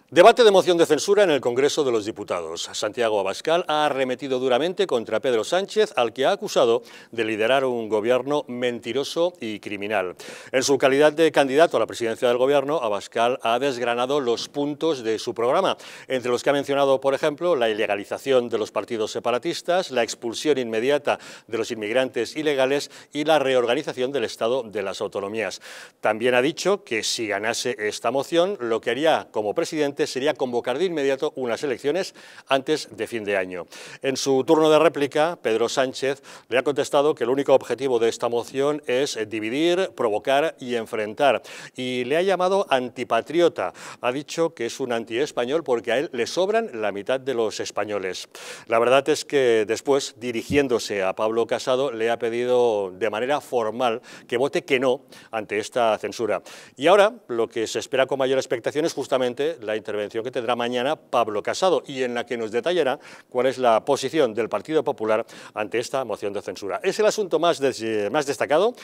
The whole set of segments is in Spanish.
Debate de moción de censura en el Congreso de los Diputados. Santiago Abascal ha arremetido duramente contra Pedro Sánchez, al que ha acusado de liderar un gobierno mentiroso y criminal. En su calidad de candidato a la presidencia del gobierno, Abascal ha desgranado los puntos de su programa, entre los que ha mencionado, por ejemplo, la ilegalización de los partidos separatistas, la expulsión inmediata de los inmigrantes ilegales y la reorganización del Estado de las autonomías. También ha dicho que si ganase esta moción, lo que haría como presidente sería convocar de inmediato unas elecciones antes de fin de año. En su turno de réplica, Pedro Sánchez le ha contestado que el único objetivo de esta moción es dividir, provocar y enfrentar. Y le ha llamado antipatriota. Ha dicho que es un antiespañol porque a él le sobran la mitad de los españoles. La verdad es que después, dirigiéndose a Pablo Casado, le ha pedido de manera formal que vote que no ante esta censura. Y ahora lo que se espera con mayor expectación es justamente la intervención que tendrá mañana Pablo Casado y en la que nos detallará cuál es la posición del Partido Popular ante esta moción de censura. Es el asunto más destacado.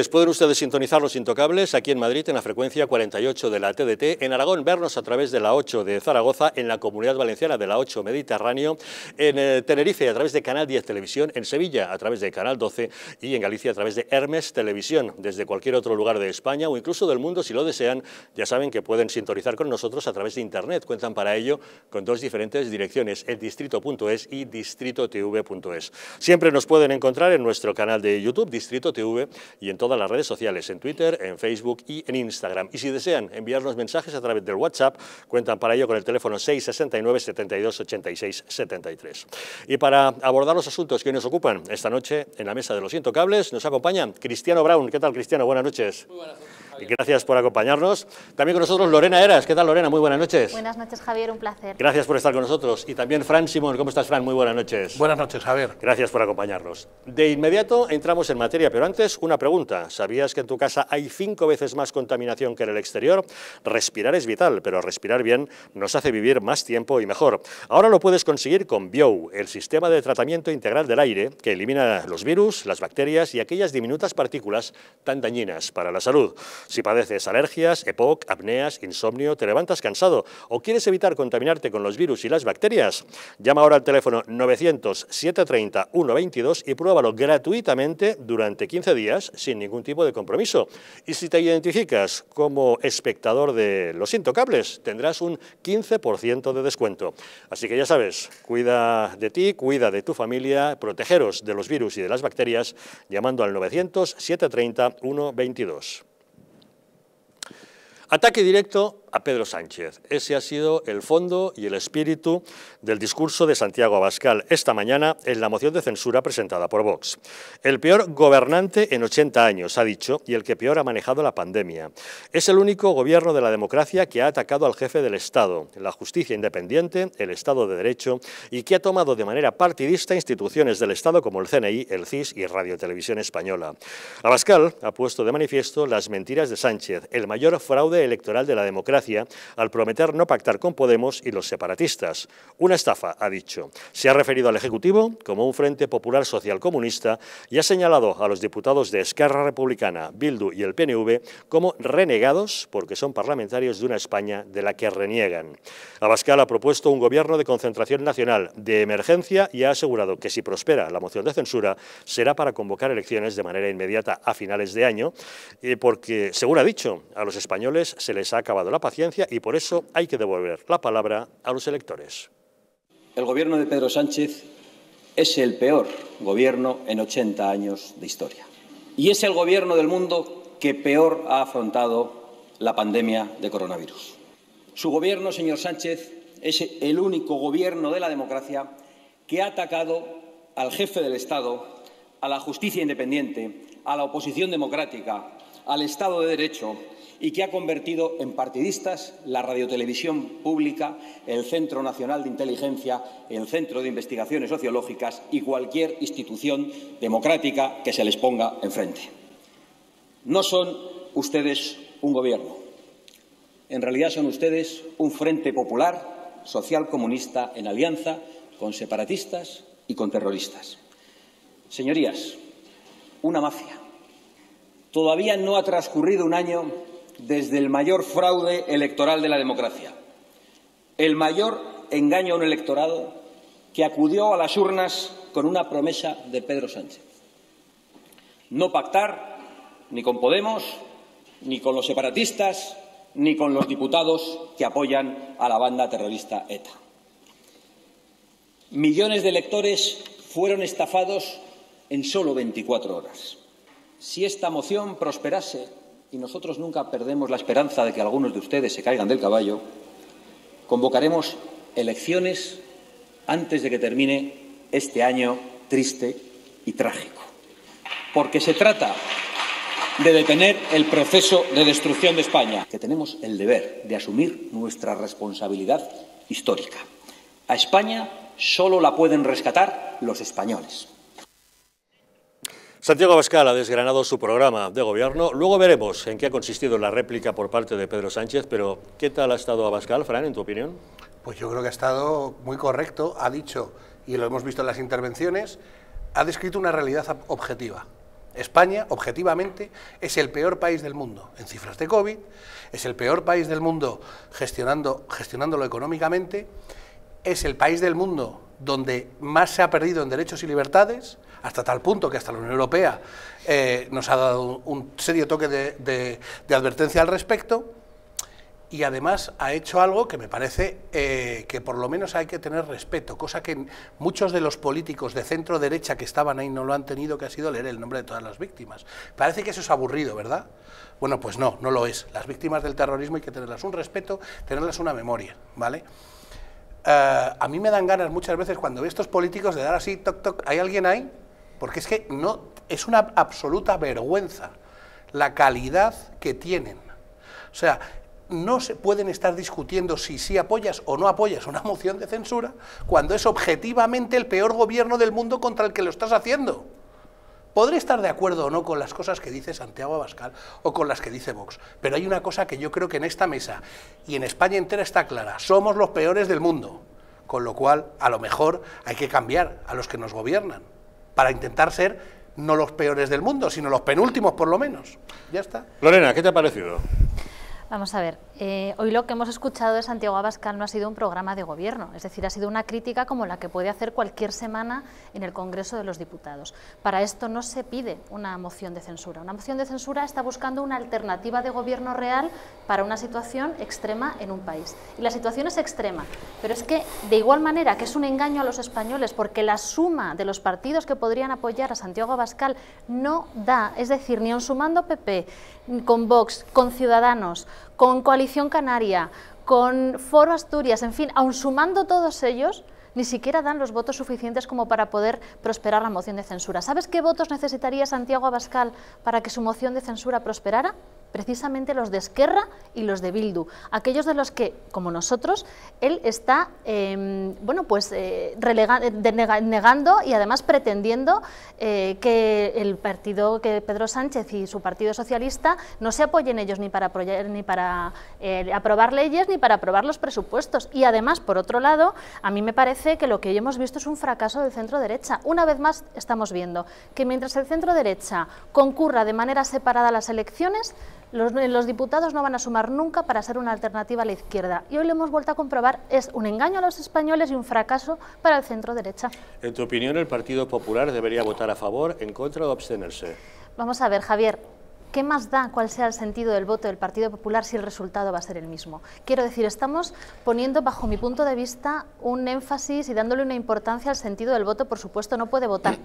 Pueden ustedes sintonizar Los Intocables aquí en Madrid en la frecuencia 48 de la TDT, en Aragón vernos a través de la 8 de Zaragoza, en la Comunidad Valenciana de la 8 Mediterráneo, en Tenerife a través de Canal 10 Televisión, en Sevilla a través de Canal 12 y en Galicia a través de Hermes Televisión. Desde cualquier otro lugar de España o incluso del mundo, si lo desean, ya saben que pueden sintonizar con nosotros a través de Internet. Cuentan para ello con dos diferentes direcciones, eldistrito.es y distritotv.es. Siempre nos pueden encontrar en nuestro canal de YouTube, Distrito TV, y en todas las redes sociales, en Twitter, en Facebook y en Instagram. Y si desean enviarnos mensajes a través del WhatsApp, cuentan para ello con el teléfono 669 72 86 73. Y para abordar los asuntos que hoy nos ocupan esta noche en la mesa de Los Intocables, nos acompaña Cristiano Brown. ¿Qué tal, Cristiano? Buenas noches. Muy buenas noches. Gracias por acompañarnos. También con nosotros Lorena Heras. ¿Qué tal, Lorena? Muy buenas noches. Buenas noches, Javier, un placer. Gracias por estar con nosotros. Y también Fran Simón. ¿Cómo estás, Fran? Muy buenas noches. Buenas noches, Javier. Gracias por acompañarnos. De inmediato entramos en materia, pero antes una pregunta. ¿Sabías que en tu casa hay 5 veces más contaminación que en el exterior? Respirar es vital, pero respirar bien nos hace vivir más tiempo y mejor. Ahora lo puedes conseguir con Biou, el sistema de tratamiento integral del aire que elimina los virus, las bacterias y aquellas diminutas partículas tan dañinas para la salud. Si padeces alergias, EPOC, apneas, insomnio, te levantas cansado o quieres evitar contaminarte con los virus y las bacterias, llama ahora al teléfono 900-730-122 y pruébalo gratuitamente durante 15 días sin ningún tipo de compromiso. Y si te identificas como espectador de Los Intocables, tendrás un 15% de descuento. Así que ya sabes, cuida de ti, cuida de tu familia, protegeros de los virus y de las bacterias llamando al 900-730-122. Ataque directo a Pedro Sánchez. Ese ha sido el fondo y el espíritu del discurso de Santiago Abascal esta mañana en la moción de censura presentada por Vox. El peor gobernante en 80 años, ha dicho, y el que peor ha manejado la pandemia. Es el único gobierno de la democracia que ha atacado al jefe del Estado, la justicia independiente, el Estado de Derecho y que ha tomado de manera partidista instituciones del Estado como el CNI, el CIS y Radio Televisión Española. Abascal ha puesto de manifiesto las mentiras de Sánchez, el mayor fraude electoral de la democracia, al prometer no pactar con Podemos y los separatistas. Una estafa, ha dicho. Se ha referido al Ejecutivo como un Frente Popular Social Comunista y ha señalado a los diputados de Esquerra Republicana, Bildu y el PNV como renegados porque son parlamentarios de una España de la que reniegan. Abascal ha propuesto un gobierno de concentración nacional de emergencia y ha asegurado que si prospera la moción de censura será para convocar elecciones de manera inmediata a finales de año porque, según ha dicho, a los españoles se les ha acabado la paciencia y por eso hay que devolver la palabra a los electores. El gobierno de Pedro Sánchez es el peor gobierno en 80 años de historia. Y es el gobierno del mundo que peor ha afrontado la pandemia de coronavirus. Su gobierno, señor Sánchez, es el único gobierno de la democracia que ha atacado al jefe del Estado, a la justicia independiente, a la oposición democrática, al Estado de Derecho, y que ha convertido en partidistas la radiotelevisión pública, el Centro Nacional de Inteligencia, el Centro de Investigaciones Sociológicas y cualquier institución democrática que se les ponga enfrente. No son ustedes un gobierno. En realidad son ustedes un Frente Popular Social Comunista en alianza con separatistas y con terroristas. Señorías, una mafia. Todavía no ha transcurrido un año desde el mayor fraude electoral de la democracia. el mayor engaño a un electorado que acudió a las urnas con una promesa de Pedro Sánchez: no pactar ni con Podemos, ni con los separatistas, ni con los diputados que apoyan a la banda terrorista ETA. Millones de electores fueron estafados en solo 24 horas. Si esta moción prosperase, y nosotros nunca perdemos la esperanza de que algunos de ustedes se caigan del caballo, convocaremos elecciones antes de que termine este año triste y trágico, porque se trata de detener el proceso de destrucción de España, que tenemos el deber de asumir nuestra responsabilidad histórica. A España solo la pueden rescatar los españoles. Santiago Abascal ha desgranado su programa de gobierno. Luego veremos en qué ha consistido la réplica por parte de Pedro Sánchez, pero ¿qué tal ha estado Abascal, Fran, en tu opinión? Pues yo creo que ha estado muy correcto, ha dicho, y lo hemos visto en las intervenciones, ha descrito una realidad objetiva. España, objetivamente, es el peor país del mundo en cifras de COVID, es el peor país del mundo gestionándolo económicamente, es el país del mundo donde más se ha perdido en derechos y libertades, hasta tal punto que hasta la Unión Europea nos ha dado un serio toque de advertencia al respecto, y además ha hecho algo que me parece que por lo menos hay que tener respeto, cosa que muchos de los políticos de centro-derecha que estaban ahí no lo han tenido, que ha sido leer el nombre de todas las víctimas. Parece que eso es aburrido, ¿verdad? Bueno, pues no, no lo es. Las víctimas del terrorismo hay que tenerlas un respeto, tenerlas una memoria, ¿vale? A mí me dan ganas muchas veces cuando veo estos políticos de dar así, toc, toc, ¿hay alguien ahí? Porque es que no, es una absoluta vergüenza la calidad que tienen. O sea, no se pueden estar discutiendo si sí apoyas o no apoyas una moción de censura cuando es objetivamente el peor gobierno del mundo contra el que lo estás haciendo. Podré estar de acuerdo o no con las cosas que dice Santiago Abascal o con las que dice Vox, pero hay una cosa que yo creo que en esta mesa y en España entera está clara: somos los peores del mundo, con lo cual a lo mejor hay que cambiar a los que nos gobiernan para intentar ser no los peores del mundo, sino los penúltimos por lo menos. Ya está. Lorena, ¿qué te ha parecido? Vamos a ver, hoy lo que hemos escuchado de Santiago Abascal no ha sido un programa de gobierno, es decir, ha sido una crítica como la que puede hacer cualquier semana en el Congreso de los Diputados. Para esto no se pide una moción de censura. Una moción de censura está buscando una alternativa de gobierno real para una situación extrema en un país. Y la situación es extrema, pero es que de igual manera que es un engaño a los españoles, porque la suma de los partidos que podrían apoyar a Santiago Abascal no da, es decir, ni aun sumando PP, con Vox, con Ciudadanos, con Coalición Canaria, con Foro Asturias, en fin, aun sumando todos ellos, ni siquiera dan los votos suficientes como para poder prosperar la moción de censura. ¿Sabes qué votos necesitaría Santiago Abascal para que su moción de censura prosperara? Precisamente los de Esquerra y los de Bildu, aquellos de los que, como nosotros, él está negando y además pretendiendo que el partido, que Pedro Sánchez y su Partido Socialista no se apoyen ellos ni para aprobar leyes ni para aprobar los presupuestos. Y además, por otro lado, a mí me parece que lo que hoy hemos visto es un fracaso del centro-derecha. Una vez más estamos viendo que mientras el centro-derecha concurra de manera separada a las elecciones, los diputados no van a sumar nunca para ser una alternativa a la izquierda. Y hoy lo hemos vuelto a comprobar, es un engaño a los españoles y un fracaso para el centro-derecha. En tu opinión, ¿el Partido Popular debería votar a favor, en contra o abstenerse? Vamos a ver, Javier, ¿qué más da cuál sea el sentido del voto del Partido Popular si el resultado va a ser el mismo? Quiero decir, estamos poniendo, bajo mi punto de vista, un énfasis y dándole una importancia al sentido del voto. Por supuesto, no puede votar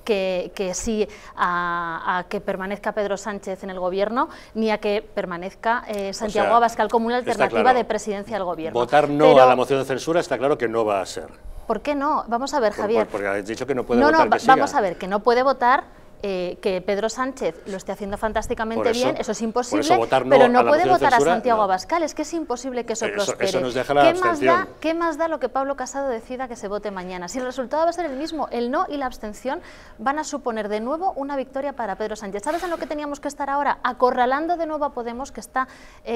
que sí a que permanezca Pedro Sánchez en el Gobierno, ni a que permanezca Santiago Abascal como una alternativa de presidencia al Gobierno. Votar no a la moción de censura está claro que no va a ser. ¿Por qué no? Vamos a ver, Javier. Porque has dicho que no puede votar que vamos siga. A ver, que no puede votar. Que Pedro Sánchez lo esté haciendo fantásticamente bien, eso es imposible, pero no puede votar a Santiago Abascal, es que es imposible que eso prospere. Eso nos deja la abstención. ¿Qué más da lo que Pablo Casado decida que se vote mañana? Si el resultado va a ser el mismo, el no y la abstención van a suponer de nuevo una victoria para Pedro Sánchez. ¿Sabes en lo que teníamos que estar ahora? Acorralando de nuevo a Podemos, que está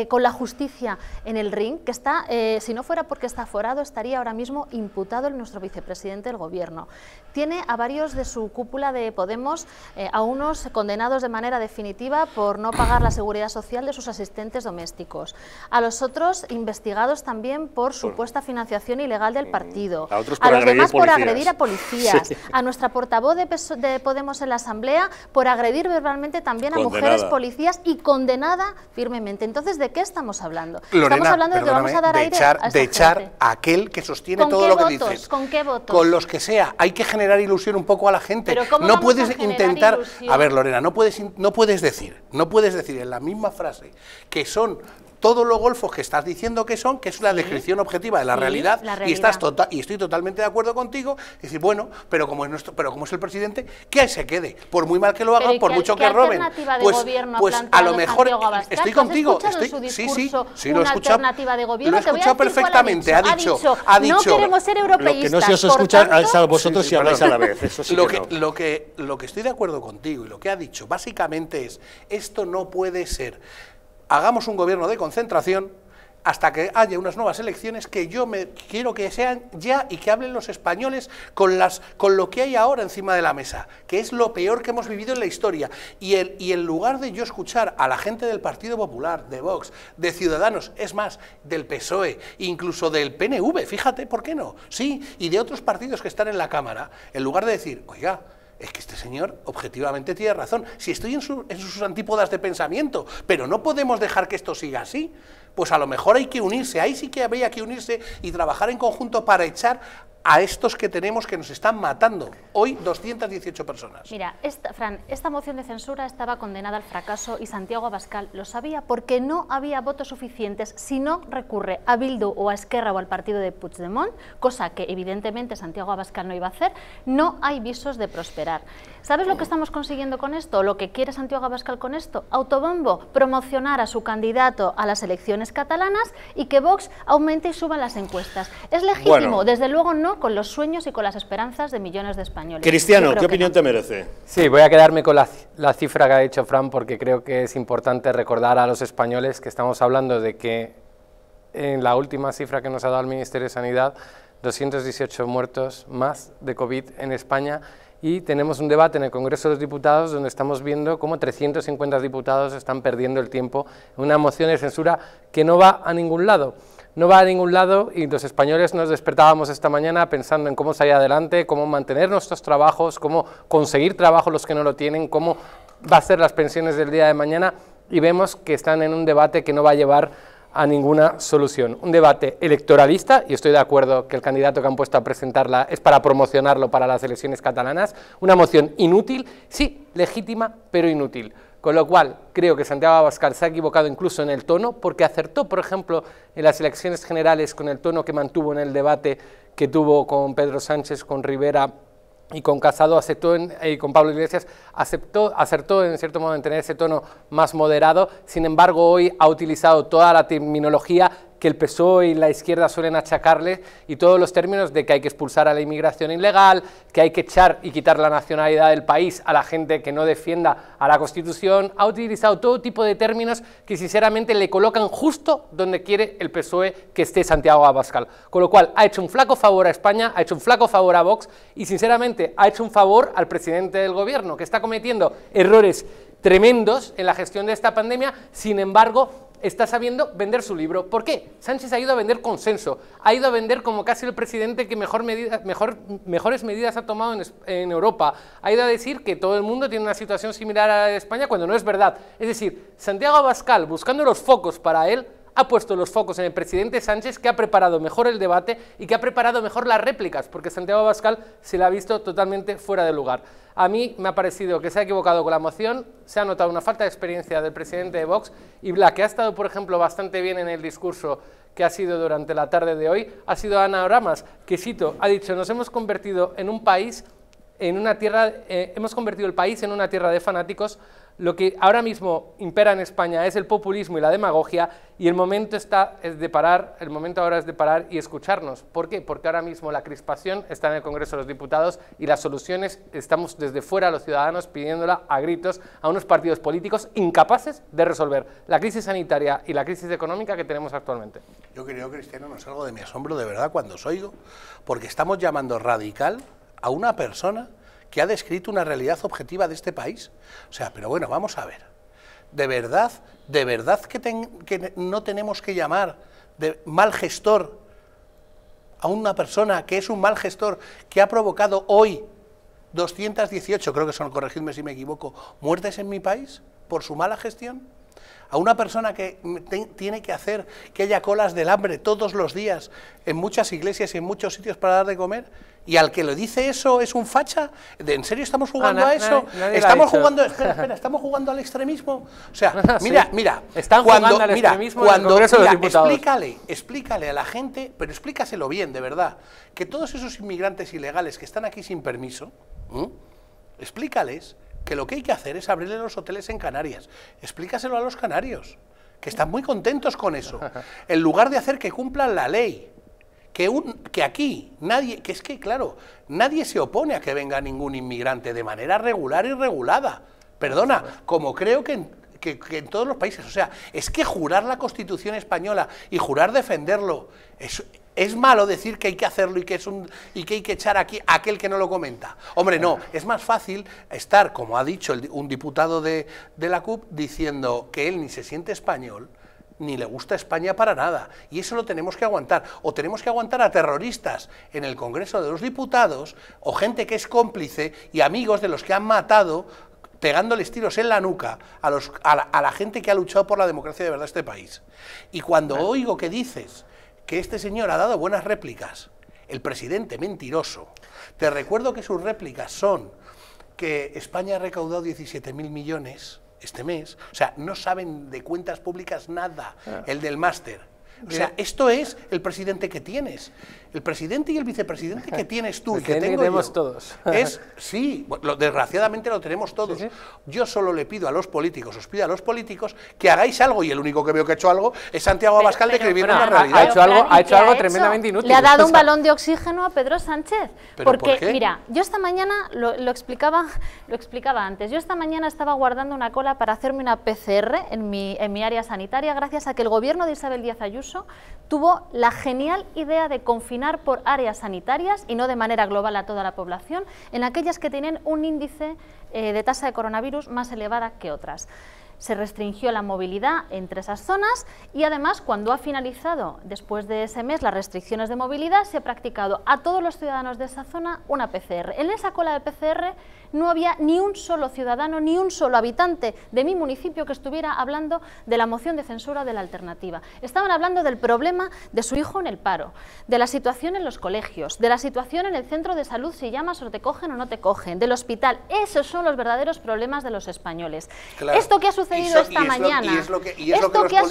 con la justicia en el ring, que está, si no fuera porque está aforado, estaría ahora mismo imputado nuestro vicepresidente del Gobierno. Tiene a varios de su cúpula de Podemos a unos condenados de manera definitiva por no pagar la seguridad social de sus asistentes domésticos, a los otros investigados también por supuesta financiación ilegal del partido, a los demás por agredir a policías, sí. a nuestra portavoz de Podemos en la Asamblea por agredir verbalmente también a mujeres policías y condenada firmemente. Entonces, ¿de qué estamos hablando? Lorena, estamos hablando de que vamos a dar aire de echar a aquel que sostiene todo lo que dices. ¿Con qué votos? Con los que sea. Hay que generar ilusión un poco a la gente. Pero ¿cómo no vamos puedes a generar intentar. ilusión? A ver, Lorena, no puedes decir en la misma frase que son todos los golfos que estás diciendo que son, que es la descripción objetiva de la realidad, y estoy totalmente de acuerdo contigo, es decir, bueno, pero como es el presidente, que ahí se quede, por muy mal que lo haga, por mucho que roben. Pues a lo mejor estoy contigo, sí, lo he escuchado, lo he escuchado perfectamente, ha dicho, no queremos ser europeístas. Lo que no se os escucha a vosotros si habláis a la vez, eso sí lo que estoy de acuerdo contigo y lo que ha dicho básicamente es, esto no puede ser. Hagamos un gobierno de concentración hasta que haya unas nuevas elecciones que quiero que sean ya y que hablen los españoles con lo que hay ahora encima de la mesa, que es lo peor que hemos vivido en la historia. Y en lugar de yo escuchar a la gente del Partido Popular, de Vox, de Ciudadanos, es más, del PSOE, incluso del PNV, fíjate, ¿por qué no? Sí, y de otros partidos que están en la Cámara, en lugar de decir, oiga, es que este señor objetivamente tiene razón, si estoy en sus antípodas de pensamiento, pero no podemos dejar que esto siga así, pues a lo mejor hay que unirse, ahí sí que habría que unirse y trabajar en conjunto para echar a estos que tenemos que nos están matando. Hoy 218 personas. Mira, Fran, esta moción de censura estaba condenada al fracaso y Santiago Abascal lo sabía porque no había votos suficientes si no recurre a Bildu o a Esquerra o al partido de Puigdemont, cosa que evidentemente Santiago Abascal no iba a hacer, no hay visos de prosperar. ¿Sabes lo que estamos consiguiendo con esto? ¿Lo que quiere Santiago Abascal con esto? Autobombo, promocionar a su candidato a las elecciones catalanas y que Vox aumente y suba las encuestas. ¿Es legítimo? Desde luego no, con los sueños y con las esperanzas de millones de españoles. Cristiano, ¿qué opinión te merece? Sí, voy a quedarme con la cifra que ha dicho Fran, porque creo que es importante recordar a los españoles que estamos hablando de que en la última cifra que nos ha dado el Ministerio de Sanidad, 218 muertos más de COVID en España, y tenemos un debate en el Congreso de los Diputados donde estamos viendo cómo 350 diputados están perdiendo el tiempo en una moción de censura que no va a ningún lado. No va a ningún lado y los españoles nos despertábamos esta mañana pensando en cómo salir adelante, cómo mantener nuestros trabajos, cómo conseguir trabajo los que no lo tienen, cómo va a ser las pensiones del día de mañana, y vemos que están en un debate que no va a llevar a ninguna solución. Un debate electoralista, y estoy de acuerdo que el candidato que han puesto a presentarla es para promocionarlo para las elecciones catalanas, una moción inútil, sí, legítima, pero inútil. Con lo cual, creo que Santiago Abascal se ha equivocado incluso en el tono, porque acertó, por ejemplo, en las elecciones generales con el tono que mantuvo en el debate que tuvo con Pedro Sánchez, con Rivera y con Casado, y con Pablo Iglesias, acertó en cierto modo en tener ese tono más moderado. Sin embargo, hoy ha utilizado toda la terminología que el PSOE y la izquierda suelen achacarle, y todos los términos de que hay que expulsar a la inmigración ilegal, que hay que echar y quitar la nacionalidad del país a la gente que no defienda a la Constitución. Ha utilizado todo tipo de términos que sinceramente le colocan justo donde quiere el PSOE que esté Santiago Abascal. Con lo cual ha hecho un flaco favor a España, ha hecho un flaco favor a Vox y sinceramente ha hecho un favor al presidente del gobierno, que está cometiendo errores tremendos en la gestión de esta pandemia. Sin embargo, está sabiendo vender su libro. ¿Por qué? Sánchez ha ido a vender consenso, ha ido a vender como casi el presidente que mejores medidas ha tomado en Europa, ha ido a decir que todo el mundo tiene una situación similar a la de España, cuando no es verdad. Es decir, Santiago Abascal, buscando los focos para él, ha puesto los focos en el presidente Sánchez, que ha preparado mejor el debate y que ha preparado mejor las réplicas, porque Santiago Abascal se la ha visto totalmente fuera de lugar. A mí me ha parecido que se ha equivocado con la moción, se ha notado una falta de experiencia del presidente de Vox, y la que ha estado, por ejemplo, bastante bien en el discurso que ha sido durante la tarde de hoy, ha sido Ana Oramas, que, cito, ha dicho: nos hemos convertido en un país, hemos convertido el país en una tierra de fanáticos. Lo que ahora mismo impera en España es el populismo y la demagogia, y el momento ahora es de parar y escucharnos. ¿Por qué? Porque ahora mismo la crispación está en el Congreso de los Diputados y las soluciones estamos desde fuera los ciudadanos pidiéndola a gritos a unos partidos políticos incapaces de resolver la crisis sanitaria y la crisis económica que tenemos actualmente. Yo creo, Cristiano, no salgo de mi asombro de verdad cuando os oigo, porque estamos llamando radical a una persona que ha descrito una realidad objetiva de este país. O sea, pero bueno, vamos a ver. De verdad que no tenemos que llamar de mal gestor a una persona que es un mal gestor, que ha provocado hoy 218, creo que son, corregidme si me equivoco, muertes en mi país por su mala gestión. A una persona que tiene que hacer que haya colas del hambre todos los días en muchas iglesias y en muchos sitios para dar de comer, y al que le dice eso es un facha. ¿En serio estamos jugando a eso? Estamos jugando, espera, estamos jugando al extremismo. O sea, mira, están jugando al extremismo en el Congreso de los Diputados. Explícale a la gente, pero explícaselo bien, de verdad, que todos esos inmigrantes ilegales que están aquí sin permiso, explícales que lo que hay que hacer es abrirle los hoteles en Canarias. Explícaselo a los canarios, que están muy contentos con eso. En lugar de hacer que cumplan la ley, que aquí nadie, que es que claro, nadie se opone a que venga ningún inmigrante de manera regular y regulada. Perdona, como creo que en todos los países. O sea, es que jurar la Constitución española y jurar defenderlo es malo decir que hay que hacerlo y que hay que echar aquí a aquel que no lo comenta. Hombre, no, es más fácil estar, como ha dicho un diputado de la CUP, diciendo que él ni se siente español, ni le gusta España para nada, y eso lo tenemos que aguantar, o tenemos que aguantar a terroristas en el Congreso de los Diputados, o gente que es cómplice y amigos de los que han matado, pegándoles tiros en la nuca a la gente que ha luchado por la democracia de verdad de este país. Y cuando oigo que dices que este señor ha dado buenas réplicas, el presidente mentiroso, te recuerdo que sus réplicas son que España ha recaudado 17.000 millones este mes, o sea, no saben de cuentas públicas nada, el del máster. O sea, esto es el presidente que tienes. El presidente y el vicepresidente que tienes tú y que tengo yo. Todos. Sí, desgraciadamente lo tenemos todos. Sí. Yo solo le pido a los políticos, os pido a los políticos que hagáis algo, y el único que veo que ha hecho algo es Santiago Abascal, de que viene una realidad. Ha hecho algo tremendamente inútil. Le ha dado un balón de oxígeno a Pedro Sánchez. ¿Por Porque, qué? mira, yo esta mañana, lo explicaba antes, yo esta mañana estaba guardando una cola para hacerme una PCR en mi área sanitaria, gracias a que el gobierno de Isabel Díaz Ayuso tuvo la genial idea de confinar por áreas sanitarias y no de manera global a toda la población, en aquellas que tienen un índice de tasa de coronavirus más elevada que otras. Se restringió la movilidad entre esas zonas y además, cuando ha finalizado después de ese mes las restricciones de movilidad, se ha practicado a todos los ciudadanos de esa zona una PCR. En esa cola de PCR no había ni un solo ciudadano, ni un solo habitante de mi municipio que estuviera hablando de la moción de censura de la alternativa. Estaban hablando del problema de su hijo en el paro, de la situación en los colegios, de la situación en el centro de salud, si llamas o te cogen o no te cogen, del hospital. Esos son los verdaderos problemas de los españoles. Claro. Esto que ha sucedido esta mañana, esto que ha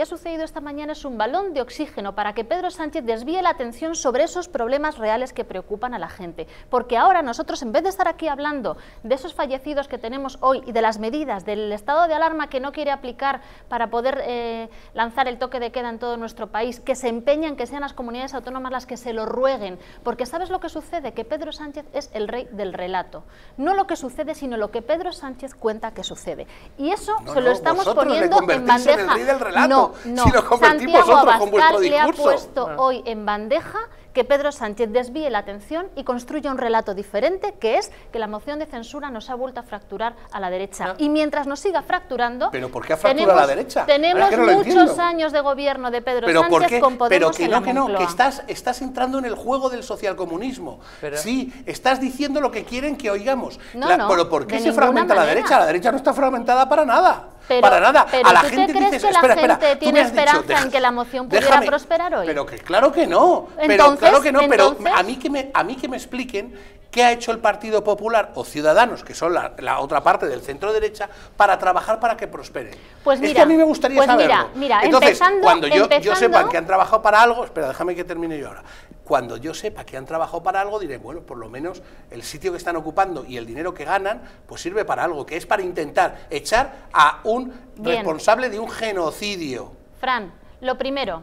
sucedido esta mañana es un balón de oxígeno para que Pedro Sánchez desvíe la atención sobre esos problemas reales que preocupan a la gente. Porque ahora nosotros, en vez de estar aquí hablando de esos fallecidos que tenemos hoy y de las medidas del estado de alarma que no quiere aplicar para poder lanzar el toque de queda en todo nuestro país, que se empeñan que sean las comunidades autónomas las que se lo rueguen, porque ¿sabes lo que sucede? Que Pedro Sánchez es el rey del relato. No lo que sucede, sino lo que Pedro Sánchez cuenta que sucede. Y eso se lo estamos poniendo en bandeja. En el rey del relato, no. Si lo convertimos Santiago nosotros con vuestro Abascal le ha discurso. puesto hoy en bandeja que Pedro Sánchez desvíe la atención y construya un relato diferente, que es que la moción de censura nos ha vuelto a fracturar a la derecha. Y mientras nos siga fracturando, ¿pero por qué ha fracturado a la derecha? Tenemos muchos años de gobierno de Pedro Sánchez con Podemos en la Moncloa. Que estás entrando en el juego del socialcomunismo. Sí, estás diciendo lo que quieren que oigamos. Pero ¿por qué se fragmenta la derecha? La derecha no está fragmentada para nada. Para nada. Pero a la ¿tú gente te crees dices, que la espera, gente tiene esperanza en que la moción pudiera prosperar hoy? Pero que claro que no. Pero a mí que me expliquen qué ha hecho el Partido Popular o Ciudadanos, que son la otra parte del centro derecha, para trabajar para que prosperen. Pues mira, es que a mí me gustaría saberlo. Mira, entonces, cuando yo sepa que han trabajado para algo, espera, déjame que termine yo ahora. Cuando yo sepa que han trabajado para algo, diré, bueno, por lo menos el sitio que están ocupando y el dinero que ganan, pues sirve para algo, que es para intentar echar a un responsable de un genocidio. Fran, lo primero,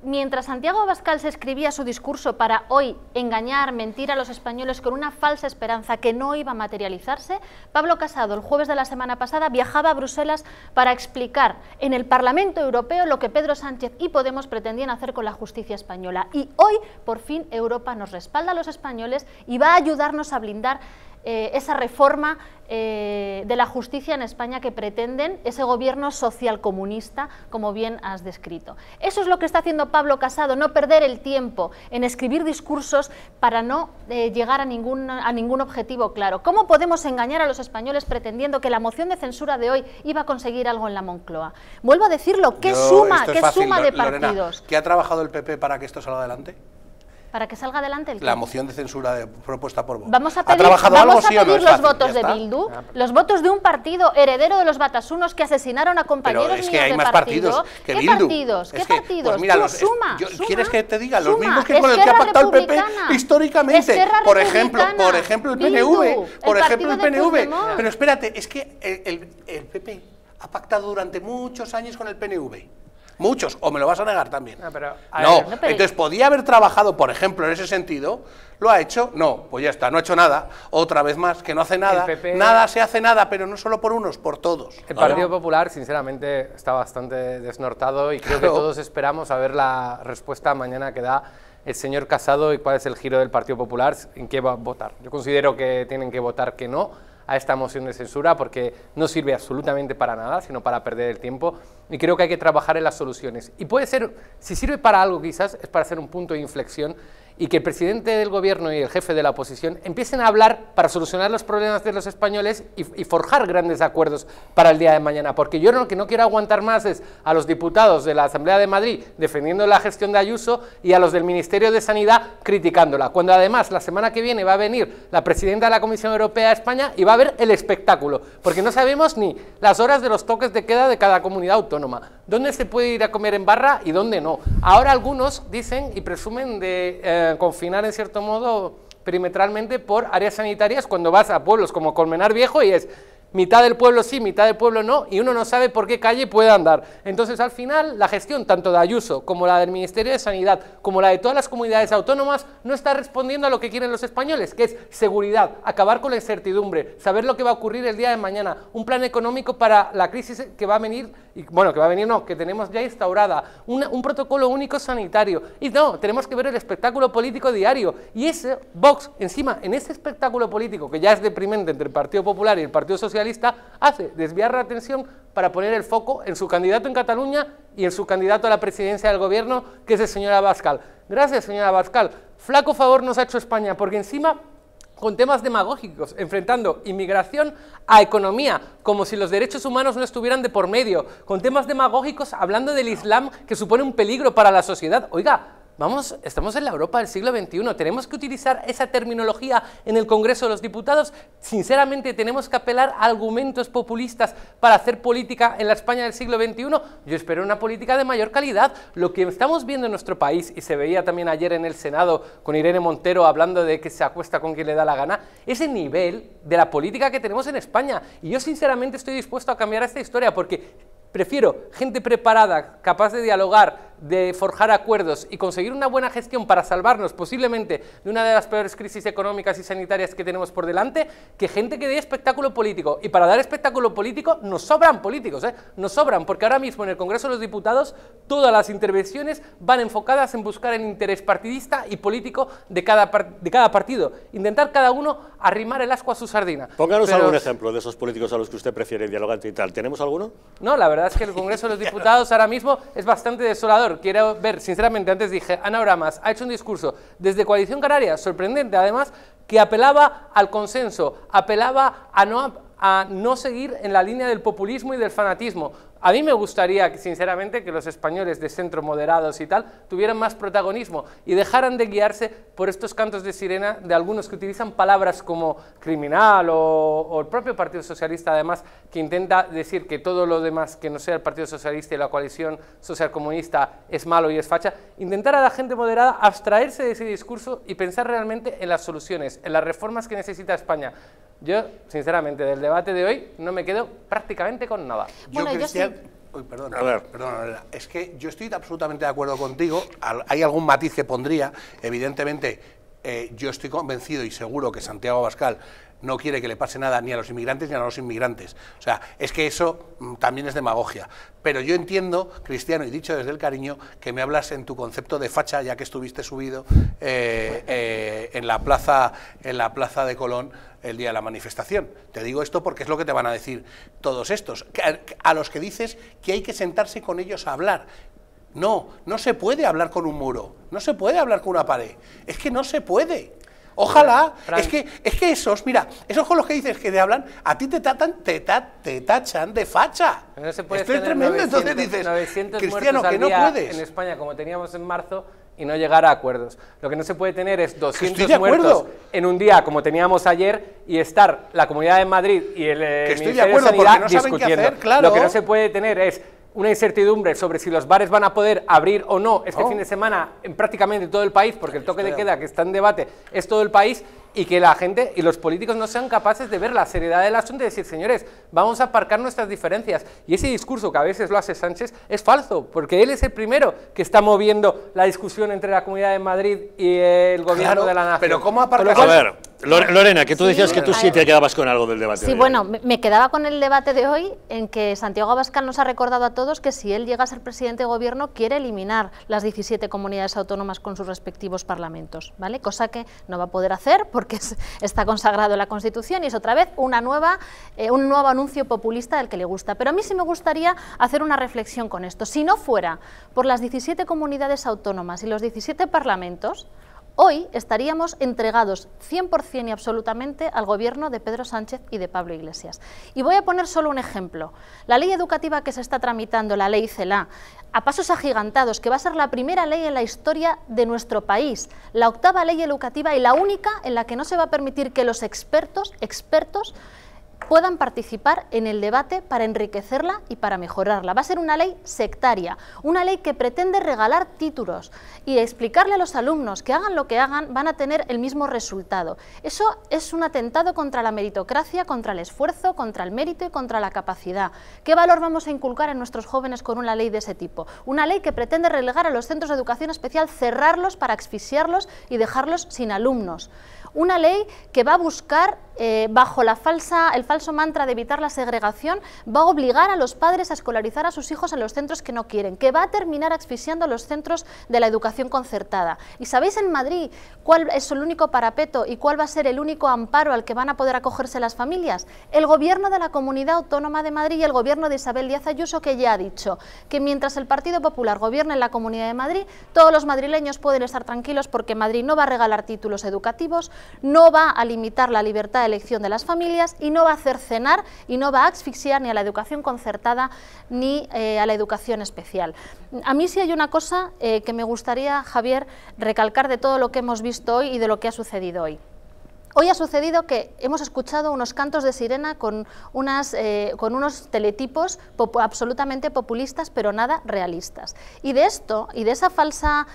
mientras Santiago Abascal se escribía su discurso para hoy engañar, mentir a los españoles con una falsa esperanza que no iba a materializarse, Pablo Casado, el jueves de la semana pasada, viajaba a Bruselas para explicar en el Parlamento Europeo lo que Pedro Sánchez y Podemos pretendían hacer con la justicia española. Y hoy, por fin, Europa nos respalda a los españoles y va a ayudarnos a blindar esa reforma de la justicia en España que pretenden ese gobierno socialcomunista, como bien has descrito. Eso es lo que está haciendo Pablo Casado, no perder el tiempo en escribir discursos para no llegar a ningún objetivo claro. ¿Cómo podemos engañar a los españoles pretendiendo que la moción de censura de hoy iba a conseguir algo en la Moncloa? Vuelvo a decirlo, ¿qué suma de partidos? Lorena, ¿qué ha trabajado el PP para que esto salga adelante? Para que salga adelante la moción de censura propuesta por Vox. Vamos a pedir, los votos de Bildu, los votos de un partido heredero de los batasunos que asesinaron a compañeros míos de partido. Pero es que hay más partidos que Bildu. ¿Qué partidos? Pues mira, suma. ¿Quieres que te diga? Los mismos que con el que ha pactado el PP históricamente. Por ejemplo, el PNV. Por ejemplo, el PNV. Pero espérate, es que el PP ha pactado durante muchos años con el PNV. Muchos, o me lo vas a negar también. Entonces podía haber trabajado, por ejemplo, en ese sentido. ¿Lo ha hecho? No, pues ya está, no ha hecho nada. Otra vez más, que no hace nada. Nada se hace nada, pero no solo por unos, por todos. El Partido Popular, sinceramente, está bastante desnortado y creo que todos esperamos a ver la respuesta mañana que da el señor Casado y cuál es el giro del Partido Popular, en qué va a votar. Yo considero que tienen que votar que no a esta moción de censura porque no sirve absolutamente para nada, sino para perder el tiempo, y creo que hay que trabajar en las soluciones. Y puede ser, si sirve para algo quizás, es para hacer un punto de inflexión y que el presidente del gobierno y el jefe de la oposición empiecen a hablar para solucionar los problemas de los españoles y forjar grandes acuerdos para el día de mañana, porque yo lo que no quiero aguantar más es a los diputados de la Asamblea de Madrid defendiendo la gestión de Ayuso y a los del Ministerio de Sanidad criticándola, cuando además la semana que viene va a venir la presidenta de la Comisión Europea a España y va a haber el espectáculo, porque no sabemos ni las horas de los toques de queda de cada comunidad autónoma, dónde se puede ir a comer en barra y dónde no. Ahora algunos dicen y presumen de confinar en cierto modo perimetralmente por áreas sanitarias cuando vas a pueblos como Colmenar Viejo y es mitad del pueblo sí, mitad del pueblo no, y uno no sabe por qué calle puede andar. Entonces, al final, la gestión tanto de Ayuso como la del Ministerio de Sanidad, como la de todas las comunidades autónomas, no está respondiendo a lo que quieren los españoles, que es seguridad, acabar con la incertidumbre, saber lo que va a ocurrir el día de mañana, un plan económico para la crisis que va a venir, que tenemos ya instaurada, un protocolo único sanitario, y no, tenemos que ver el espectáculo político diario, y ese Vox, encima, en ese espectáculo político, que ya es deprimente entre el Partido Popular y el Partido Socialista, hace desviar la atención para poner el foco en su candidato en Cataluña y en su candidato a la presidencia del gobierno, que es el señor Abascal. Gracias, señor Abascal. Flaco favor nos ha hecho España, porque encima, con temas demagógicos, enfrentando inmigración a economía, como si los derechos humanos no estuvieran de por medio, con temas demagógicos hablando del Islam, que supone un peligro para la sociedad. Oiga, estamos en la Europa del siglo XXI, tenemos que utilizar esa terminología en el Congreso de los Diputados. Sinceramente, tenemos que apelar a argumentos populistas para hacer política en la España del siglo XXI. Yo espero una política de mayor calidad. Lo que estamos viendo en nuestro país, y se veía también ayer en el Senado con Irene Montero hablando de que se acuesta con quien le da la gana, es el nivel de la política que tenemos en España. Y yo sinceramente estoy dispuesto a cambiar esta historia porque prefiero gente preparada, capaz de dialogar, de forjar acuerdos y conseguir una buena gestión para salvarnos posiblemente de una de las peores crisis económicas y sanitarias que tenemos por delante, que gente que dé espectáculo político. Y para dar espectáculo político nos sobran políticos, nos sobran, porque ahora mismo en el Congreso de los Diputados todas las intervenciones van enfocadas en buscar el interés partidista y político de cada partido, intentar cada uno arrimar el ascua a su sardina. Pónganos algún ejemplo de esos políticos a los que usted prefiere dialogante y tal. ¿Tenemos alguno? No, la verdad es que el Congreso de los Diputados ahora mismo es bastante desolador. Quiero ver, sinceramente, antes dije, Ana Oramas ha hecho un discurso desde Coalición Canaria, sorprendente además, que apelaba al consenso, apelaba a no seguir en la línea del populismo y del fanatismo. A mí me gustaría, sinceramente, que los españoles de centro moderados y tal tuvieran más protagonismo y dejaran de guiarse por estos cantos de sirena de algunos que utilizan palabras como criminal o el propio Partido Socialista, además, que intenta decir que todo lo demás que no sea el Partido Socialista y la coalición socialcomunista es malo y es facha. Intentar a la gente moderada abstraerse de ese discurso y pensar realmente en las soluciones, en las reformas que necesita España. Yo, sinceramente, del debate de hoy no me quedo prácticamente con nada. Bueno, yo sí. Uy, perdón, A ver. perdón, es que yo estoy absolutamente de acuerdo contigo. Hay algún matiz que pondría. Evidentemente, yo estoy convencido y seguro que Santiago Abascal no quiere que le pase nada ni a los inmigrantes ni a los inmigrantes. O sea, es que eso también es demagogia. Pero yo entiendo, Cristiano, y dicho desde el cariño, que me hablas en tu concepto de facha, ya que estuviste subido en la plaza de Colón el día de la manifestación. Te digo esto porque es lo que te van a decir todos estos, a los que dices que hay que sentarse con ellos a hablar. No, no se puede hablar con un muro, no se puede hablar con una pared, es que no se puede. Ojalá, es que esos, mira, esos con los que dices que te hablan, a ti te tachan de facha. No se puede. Esto es tremendo, 900, entonces dices, 900 Cristiano, muertos que al no día puedes. En España, como teníamos en marzo, y no llegar a acuerdos. Lo que no se puede tener es 200 de muertos en un día, como teníamos ayer, y estar la Comunidad de Madrid y el Ministerio de Sanidad no discutiendo. Hacer, claro. Lo que no se puede tener es una incertidumbre sobre si los bares van a poder abrir o no este fin de semana en prácticamente todo el país, porque el toque de queda que está en debate es todo el país, y que la gente y los políticos no sean capaces de ver la seriedad del asunto y decir, señores, vamos a aparcar nuestras diferencias. Y ese discurso que a veces lo hace Sánchez es falso, porque él es el primero que está moviendo la discusión entre la Comunidad de Madrid y el gobierno de la nación. Pero ¿cómo aparcar? A ver, Lorena, que tú decías que tú sí te quedabas con algo del debate. Sí, bueno, me quedaba con el debate de hoy en que Santiago Abascal nos ha recordado a todos que si él llega a ser presidente de gobierno quiere eliminar las 17 comunidades autónomas con sus respectivos parlamentos, ¿vale? Cosa que no va a poder hacer porque está consagrado en la Constitución y es otra vez un nuevo anuncio populista del que le gusta. Pero a mí sí me gustaría hacer una reflexión con esto. Si no fuera por las 17 comunidades autónomas y los 17 parlamentos, hoy estaríamos entregados 100% y absolutamente al gobierno de Pedro Sánchez y de Pablo Iglesias. Y voy a poner solo un ejemplo. La ley educativa que se está tramitando, la ley CELA, a pasos agigantados, que va a ser la primera ley en la historia de nuestro país, la 8ª ley educativa y la única en la que no se va a permitir que los expertos puedan participar en el debate para enriquecerla y para mejorarla. Va a ser una ley sectaria, una ley que pretende regalar títulos y explicarle a los alumnos que hagan lo que hagan, van a tener el mismo resultado. Eso es un atentado contra la meritocracia, contra el esfuerzo, contra el mérito y contra la capacidad. ¿Qué valor vamos a inculcar en nuestros jóvenes con una ley de ese tipo? Una ley que pretende relegar a los centros de educación especial, cerrarlos para asfixiarlos y dejarlos sin alumnos. Una ley que va a buscar, bajo el falso mantra de evitar la segregación, va a obligar a los padres a escolarizar a sus hijos en los centros que no quieren, que va a terminar asfixiando a los centros de la educación concertada. ¿Y sabéis en Madrid cuál es el único parapeto y cuál va a ser el único amparo al que van a poder acogerse las familias? El gobierno de la Comunidad Autónoma de Madrid y el gobierno de Isabel Díaz Ayuso, que ya ha dicho que mientras el Partido Popular gobierne en la Comunidad de Madrid, todos los madrileños pueden estar tranquilos porque Madrid no va a regalar títulos educativos, no va a limitar la libertad de elección de las familias y no va a hacer cenar y no va a asfixiar ni a la educación concertada ni a la educación especial. A mí sí hay una cosa que me gustaría, Javier, recalcar de todo lo que hemos visto hoy y de lo que ha sucedido hoy. Hoy ha sucedido que hemos escuchado unos cantos de sirena con unos teletipos absolutamente populistas, pero nada realistas. Y de esto, y de esa falsa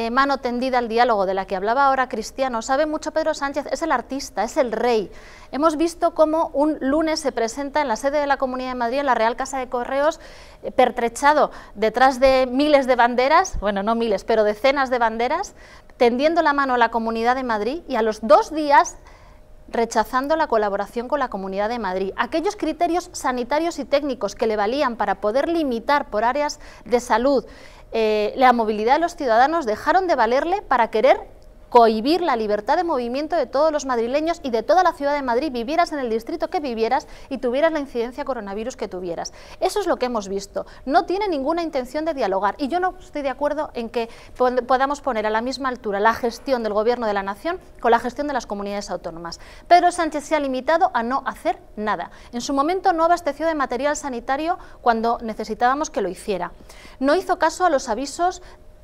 mano tendida al diálogo de la que hablaba ahora Cristiano, sabe mucho Pedro Sánchez, es el artista, es el rey. Hemos visto cómo un lunes se presenta en la sede de la Comunidad de Madrid, en la Real Casa de Correos, pertrechado detrás de miles de banderas, bueno, no miles, pero decenas de banderas, tendiendo la mano a la Comunidad de Madrid y a los 2 días rechazando la colaboración con la Comunidad de Madrid. Aquellos criterios sanitarios y técnicos que le valían para poder limitar por áreas de salud la movilidad de los ciudadanos dejaron de valerle para querer cohibir la libertad de movimiento de todos los madrileños y de toda la ciudad de Madrid, vivieras en el distrito que vivieras y tuvieras la incidencia coronavirus que tuvieras. Eso es lo que hemos visto. No tiene ninguna intención de dialogar y yo no estoy de acuerdo en que podamos poner a la misma altura la gestión del Gobierno de la Nación con la gestión de las comunidades autónomas. Pedro Sánchez se ha limitado a no hacer nada. En su momento no abasteció de material sanitario cuando necesitábamos que lo hiciera. No hizo caso a los avisos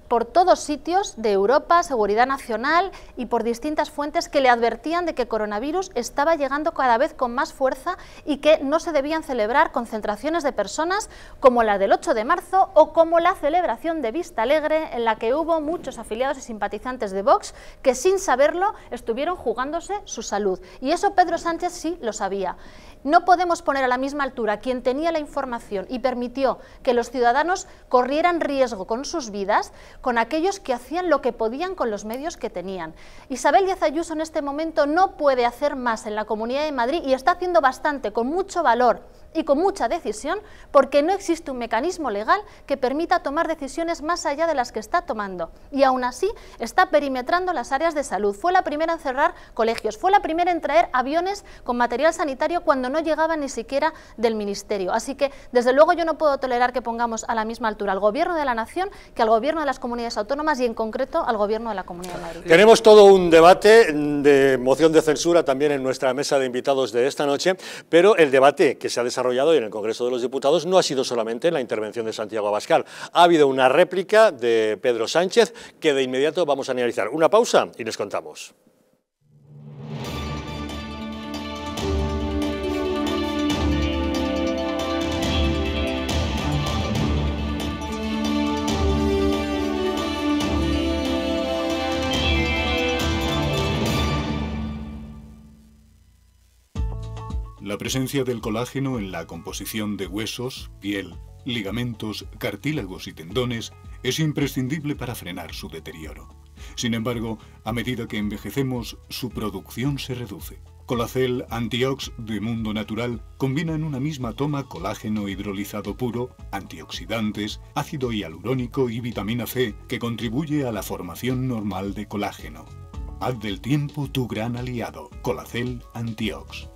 por todos sitios de Europa, Seguridad Nacional y por distintas fuentes que le advertían de que coronavirus estaba llegando cada vez con más fuerza y que no se debían celebrar concentraciones de personas como la del 8 de marzo o como la celebración de Vista Alegre, en la que hubo muchos afiliados y simpatizantes de Vox que sin saberlo estuvieron jugándose su salud. Y eso Pedro Sánchez sí lo sabía. No podemos poner a la misma altura quien tenía la información y permitió que los ciudadanos corrieran riesgo con sus vidas con aquellos que hacían lo que podían con los medios que tenían. Isabel Díaz Ayuso en este momento no puede hacer más en la Comunidad de Madrid y está haciendo bastante, con mucho valor y con mucha decisión, porque no existe un mecanismo legal que permita tomar decisiones más allá de las que está tomando. Y aún así está perimetrando las áreas de salud. Fue la primera en cerrar colegios, fue la primera en traer aviones con material sanitario cuando no llegaban ni siquiera del Ministerio. Así que, desde luego, yo no puedo tolerar que pongamos a la misma altura al Gobierno de la Nación que al Gobierno de las comunidades autónomas y, en concreto, al Gobierno de la Comunidad de Madrid. Tenemos todo un debate de moción de censura también en nuestra mesa de invitados de esta noche, pero el debate que se ha desarrollado en el Congreso de los Diputados no ha sido solamente la intervención de Santiago Abascal. Ha habido una réplica de Pedro Sánchez que de inmediato vamos a analizar. Una pausa y les contamos. La presencia del colágeno en la composición de huesos, piel, ligamentos, cartílagos y tendones es imprescindible para frenar su deterioro. Sin embargo, a medida que envejecemos, su producción se reduce. Colacel Antiox de Mundo Natural combina en una misma toma colágeno hidrolizado puro, antioxidantes, ácido hialurónico y vitamina C que contribuye a la formación normal de colágeno. Haz del tiempo tu gran aliado. Colacel Antiox.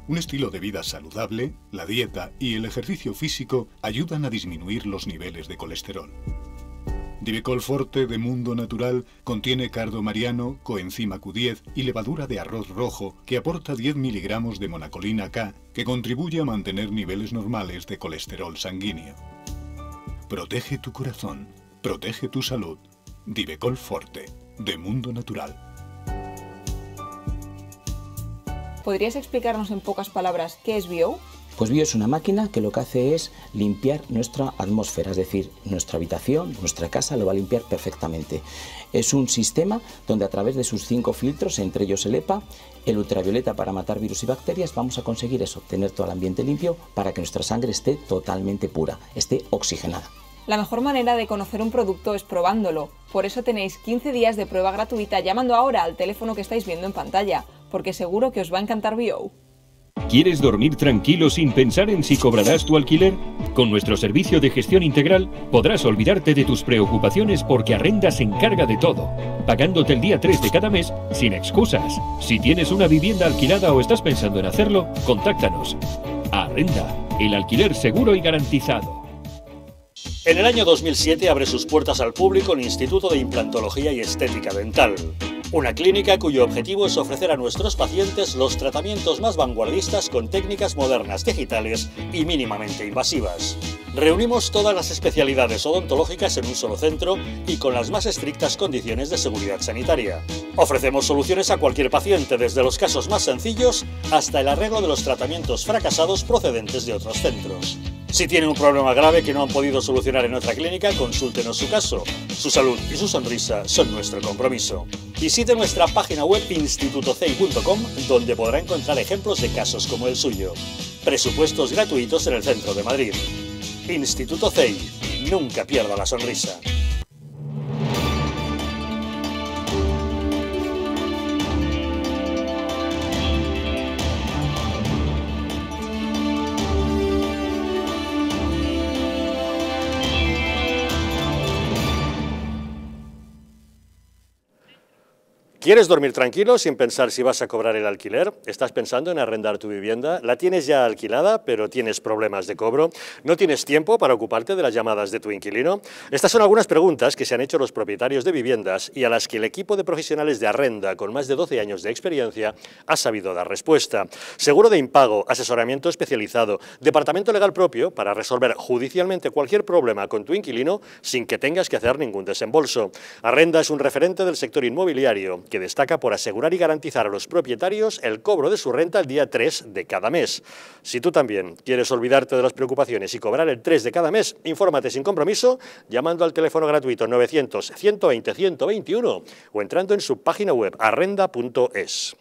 Un estilo de vida saludable, la dieta y el ejercicio físico ayudan a disminuir los niveles de colesterol. Divecol Forte de Mundo Natural contiene cardo mariano, coenzima Q10 y levadura de arroz rojo que aporta 10 miligramos de monacolina K que contribuye a mantener niveles normales de colesterol sanguíneo. Protege tu corazón, protege tu salud. Divecol Forte de Mundo Natural. ¿Podrías explicarnos en pocas palabras qué es Bio? Pues Bio es una máquina que lo que hace es limpiar nuestra atmósfera, es decir, nuestra habitación, nuestra casa lo va a limpiar perfectamente. Es un sistema donde a través de sus 5 filtros, entre ellos el EPA, el ultravioleta para matar virus y bacterias, vamos a conseguir eso, tener todo el ambiente limpio para que nuestra sangre esté totalmente pura, esté oxigenada. La mejor manera de conocer un producto es probándolo. Por eso tenéis 15 días de prueba gratuita llamando ahora al teléfono que estáis viendo en pantalla, porque seguro que os va a encantar Bio. ¿Quieres dormir tranquilo sin pensar en si cobrarás tu alquiler? Con nuestro servicio de gestión integral podrás olvidarte de tus preocupaciones porque Arrenda se encarga de todo, pagándote el día 3 de cada mes sin excusas. Si tienes una vivienda alquilada o estás pensando en hacerlo, contáctanos. Arrenda, el alquiler seguro y garantizado. En el año 2007 abre sus puertas al público el Instituto de Implantología y Estética Dental, una clínica cuyo objetivo es ofrecer a nuestros pacientes los tratamientos más vanguardistas con técnicas modernas, digitales y mínimamente invasivas. Reunimos todas las especialidades odontológicas en un solo centro y con las más estrictas condiciones de seguridad sanitaria. Ofrecemos soluciones a cualquier paciente, desde los casos más sencillos hasta el arreglo de los tratamientos fracasados procedentes de otros centros. Si tiene un problema grave que no han podido solucionar en otra clínica, consúltenos su caso. Su salud y su sonrisa son nuestro compromiso. Visite nuestra página web institutocei.com, donde podrá encontrar ejemplos de casos como el suyo. Presupuestos gratuitos en el centro de Madrid. Instituto CEI. Nunca pierda la sonrisa. ¿Quieres dormir tranquilo sin pensar si vas a cobrar el alquiler? ¿Estás pensando en arrendar tu vivienda? ¿La tienes ya alquilada, pero tienes problemas de cobro? ¿No tienes tiempo para ocuparte de las llamadas de tu inquilino? Estas son algunas preguntas que se han hecho los propietarios de viviendas y a las que el equipo de profesionales de Arrenda, con más de 12 años de experiencia, ha sabido dar respuesta. Seguro de impago, asesoramiento especializado, departamento legal propio para resolver judicialmente cualquier problema con tu inquilino sin que tengas que hacer ningún desembolso. Arrenda es un referente del sector inmobiliario que destaca por asegurar y garantizar a los propietarios el cobro de su renta el día 3 de cada mes. Si tú también quieres olvidarte de las preocupaciones y cobrar el 3 de cada mes, infórmate sin compromiso llamando al teléfono gratuito 900-120-121 o entrando en su página web arrenda.es.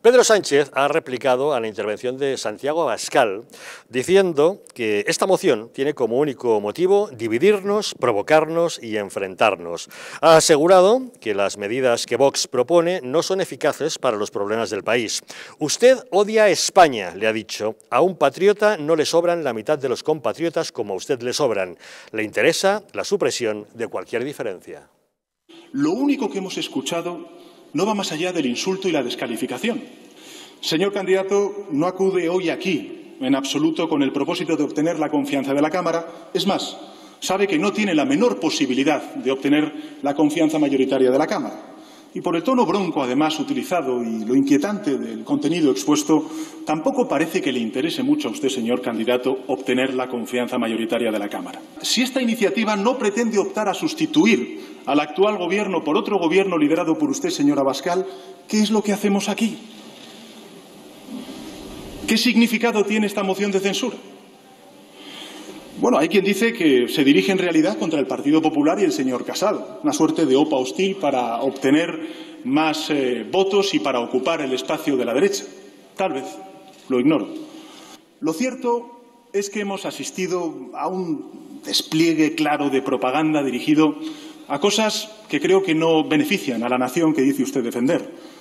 Pedro Sánchez ha replicado a la intervención de Santiago Abascal diciendo que esta moción tiene como único motivo dividirnos, provocarnos y enfrentarnos. Ha asegurado que las medidas que Vox propone no son eficaces para los problemas del país. Usted odia a España, le ha dicho. A un patriota no le sobran la mitad de los compatriotas como a usted le sobran. Le interesa la supresión de cualquier diferencia. Lo único que hemos escuchado no va más allá del insulto y la descalificación. Señor candidato, no acude hoy aquí en absoluto con el propósito de obtener la confianza de la Cámara. Es más, sabe que no tiene la menor posibilidad de obtener la confianza mayoritaria de la Cámara. Y por el tono bronco, además, utilizado y lo inquietante del contenido expuesto, tampoco parece que le interese mucho a usted, señor candidato, obtener la confianza mayoritaria de la Cámara. Si esta iniciativa no pretende optar a sustituir al actual Gobierno por otro Gobierno liderado por usted, señor Abascal, ¿qué es lo que hacemos aquí? ¿Qué significado tiene esta moción de censura? Bueno, hay quien dice que se dirige en realidad contra el Partido Popular y el señor Casado, una suerte de OPA hostil para obtener más votos y para ocupar el espacio de la derecha. Tal vez, lo ignoro. Lo cierto es que hemos asistido a un despliegue claro de propaganda dirigido a cosas que creo que no benefician a la nación que dice usted defender.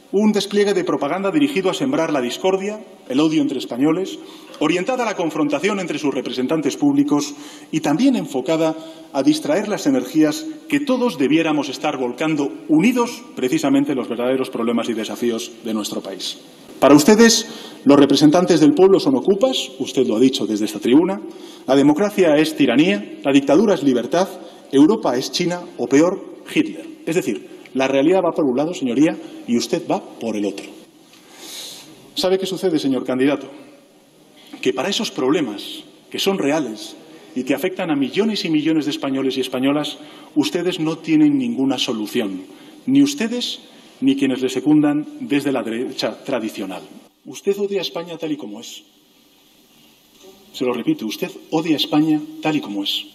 Un despliegue de propaganda dirigido a sembrar la discordia, el odio entre españoles, orientada a la confrontación entre sus representantes públicos y también enfocada a distraer las energías que todos debiéramos estar volcando unidos precisamente en los verdaderos problemas y desafíos de nuestro país. Para ustedes, los representantes del pueblo son ocupas, usted lo ha dicho desde esta tribuna, la democracia es tiranía, la dictadura es libertad, Europa es China o peor, Hitler. Es decir, la realidad va por un lado, señoría, y usted va por el otro. ¿Sabe qué sucede, señor candidato? Que para esos problemas, que son reales y que afectan a millones y millones de españoles y españolas, ustedes no tienen ninguna solución. Ni ustedes ni quienes le secundan desde la derecha tradicional. Usted odia a España tal y como es. Se lo repito, usted odia a España tal y como es.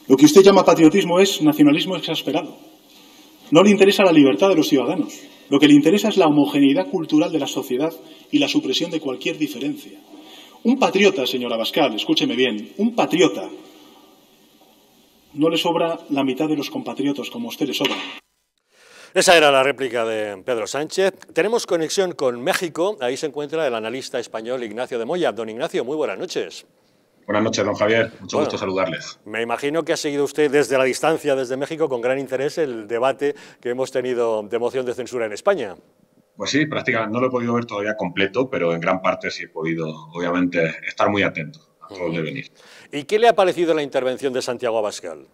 Lo que usted llama patriotismo es nacionalismo exasperado. No le interesa la libertad de los ciudadanos. Lo que le interesa es la homogeneidad cultural de la sociedad y la supresión de cualquier diferencia. Un patriota, señor Abascal, escúcheme bien, un patriota no le sobra la mitad de los compatriotas como a usted le sobra. Esa era la réplica de Pedro Sánchez. Tenemos conexión con México. Ahí se encuentra el analista español Ignacio de Moya. Don Ignacio, muy buenas noches. Buenas noches, don Javier. Mucho gusto saludarles. Me imagino que ha seguido usted desde la distancia, desde México, con gran interés el debate que hemos tenido de moción de censura en España. Pues sí, prácticamente no lo he podido ver todavía completo, pero en gran parte sí he podido, obviamente, estar muy atento a todo el devenir. ¿Y qué le ha parecido la intervención de Santiago Abascal?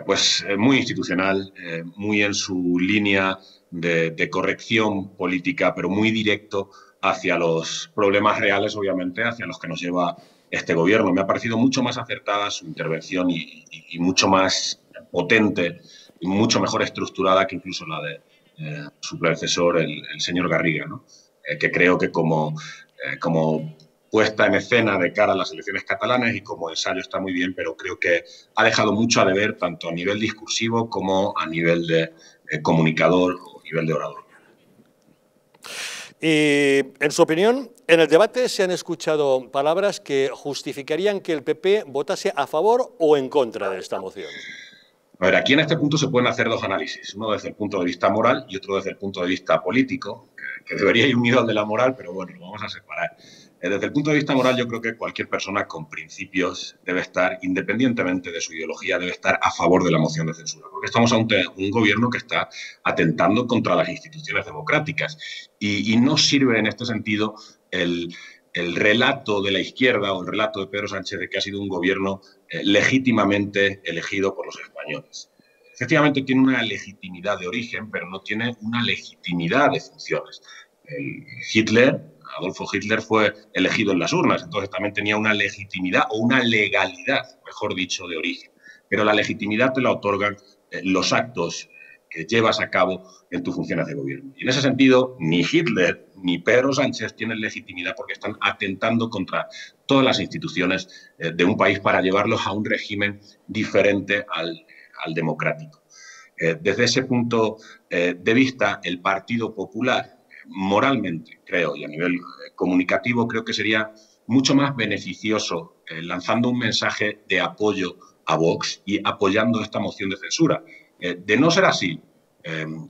Pues muy institucional, muy en su línea de corrección política, pero muy directo hacia los problemas reales, obviamente, hacia los que nos lleva este gobierno. Me ha parecido mucho más acertada su intervención y mucho más potente y mucho mejor estructurada que incluso la de su predecesor, el señor Garriga, ¿no? Que creo que como puesta en escena de cara a las elecciones catalanas y como ensayo está muy bien, pero creo que ha dejado mucho a deber tanto a nivel discursivo como a nivel de comunicador o nivel de orador. Y, en su opinión, en el debate se han escuchado palabras que justificarían que el PP votase a favor o en contra de esta moción. A ver, aquí en este punto se pueden hacer dos análisis, uno desde el punto de vista moral y otro desde el punto de vista político, que debería ir unido al de la moral, pero bueno, lo vamos a separar. Desde el punto de vista moral, yo creo que cualquier persona con principios debe estar, independientemente de su ideología, debe estar a favor de la moción de censura, porque estamos ante un gobierno que está atentando contra las instituciones democráticas y no sirve en este sentido el relato de la izquierda o el relato de Pedro Sánchez de que ha sido un gobierno legítimamente elegido por los españoles. Efectivamente tiene una legitimidad de origen, pero no tiene una legitimidad de funciones. Adolfo Hitler fue elegido en las urnas, entonces también tenía una legitimidad o una legalidad, mejor dicho, de origen. Pero la legitimidad te la otorgan los actos que llevas a cabo en tus funciones de gobierno. Y en ese sentido, ni Hitler ni Pedro Sánchez tienen legitimidad porque están atentando contra todas las instituciones de un país para llevarlos a un régimen diferente al democrático. Desde ese punto de vista, el Partido Popular, moralmente, creo, y a nivel comunicativo, creo que sería mucho más beneficioso lanzando un mensaje de apoyo a Vox y apoyando esta moción de censura. De no ser así,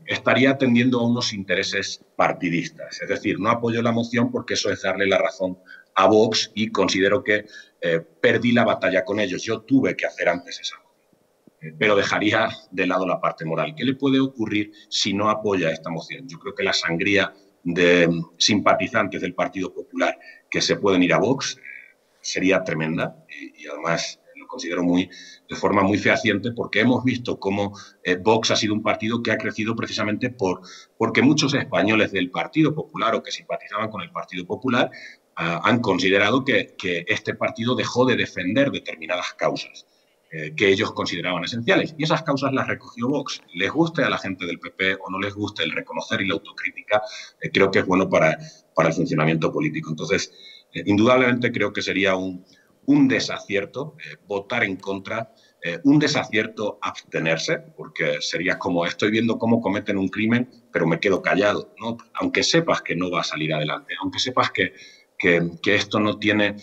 estaría atendiendo a unos intereses partidistas. Es decir, no apoyo la moción porque eso es darle la razón a Vox y considero que perdí la batalla con ellos. Yo tuve que hacer antes esa moción. Pero dejaría de lado la parte moral. ¿Qué le puede ocurrir si no apoya esta moción? Yo creo que la sangría de simpatizantes del Partido Popular que se pueden ir a Vox sería tremenda y además lo considero de forma muy fehaciente porque hemos visto cómo Vox ha sido un partido que ha crecido precisamente porque muchos españoles del Partido Popular o que simpatizaban con el Partido Popular han considerado que este partido dejó de defender determinadas causas que ellos consideraban esenciales. Y esas causas las recogió Vox. Les guste a la gente del PP o no les guste el reconocer y la autocrítica, creo que es bueno para el funcionamiento político. Entonces, indudablemente creo que sería un desacierto votar en contra, un desacierto abstenerse, porque sería como estoy viendo cómo cometen un crimen, pero me quedo callado, ¿no? Aunque sepas que no va a salir adelante, aunque sepas que esto no tiene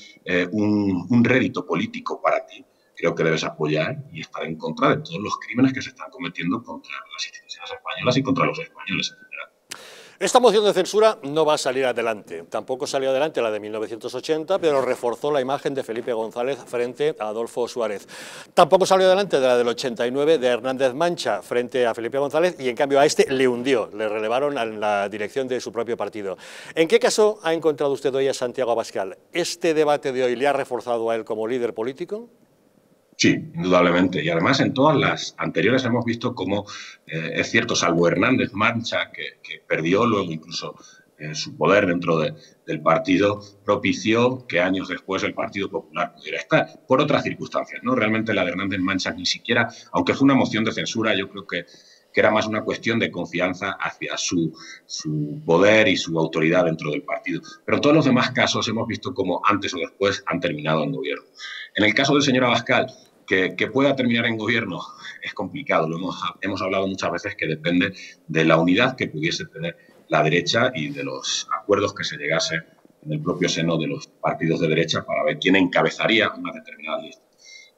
un rédito político para ti, creo que debes apoyar y estar en contra de todos los crímenes que se están cometiendo contra las instituciones españolas y contra los españoles en general. Esta moción de censura no va a salir adelante. Tampoco salió adelante la de 1980, pero reforzó la imagen de Felipe González frente a Adolfo Suárez. Tampoco salió adelante de la del 89 de Hernández Mancha frente a Felipe González y en cambio a este le hundió, le relevaron en la dirección de su propio partido. ¿En qué caso ha encontrado usted hoy a Santiago Abascal? ¿Este debate de hoy le ha reforzado a él como líder político? Sí, indudablemente. Y además en todas las anteriores hemos visto cómo, es cierto, salvo Hernández Mancha, que perdió luego incluso su poder dentro del partido, propició que años después el Partido Popular pudiera estar, por otras circunstancias, ¿no? Realmente la de Hernández Mancha ni siquiera, aunque fue una moción de censura, yo creo que era más una cuestión de confianza hacia su poder y su autoridad dentro del partido. Pero en todos los demás casos hemos visto cómo antes o después han terminado en gobierno. En el caso del señor Abascal, que pueda terminar en gobierno es complicado. Hemos hablado muchas veces que depende de la unidad que pudiese tener la derecha y de los acuerdos que se llegase en el propio seno de los partidos de derecha para ver quién encabezaría una determinada lista.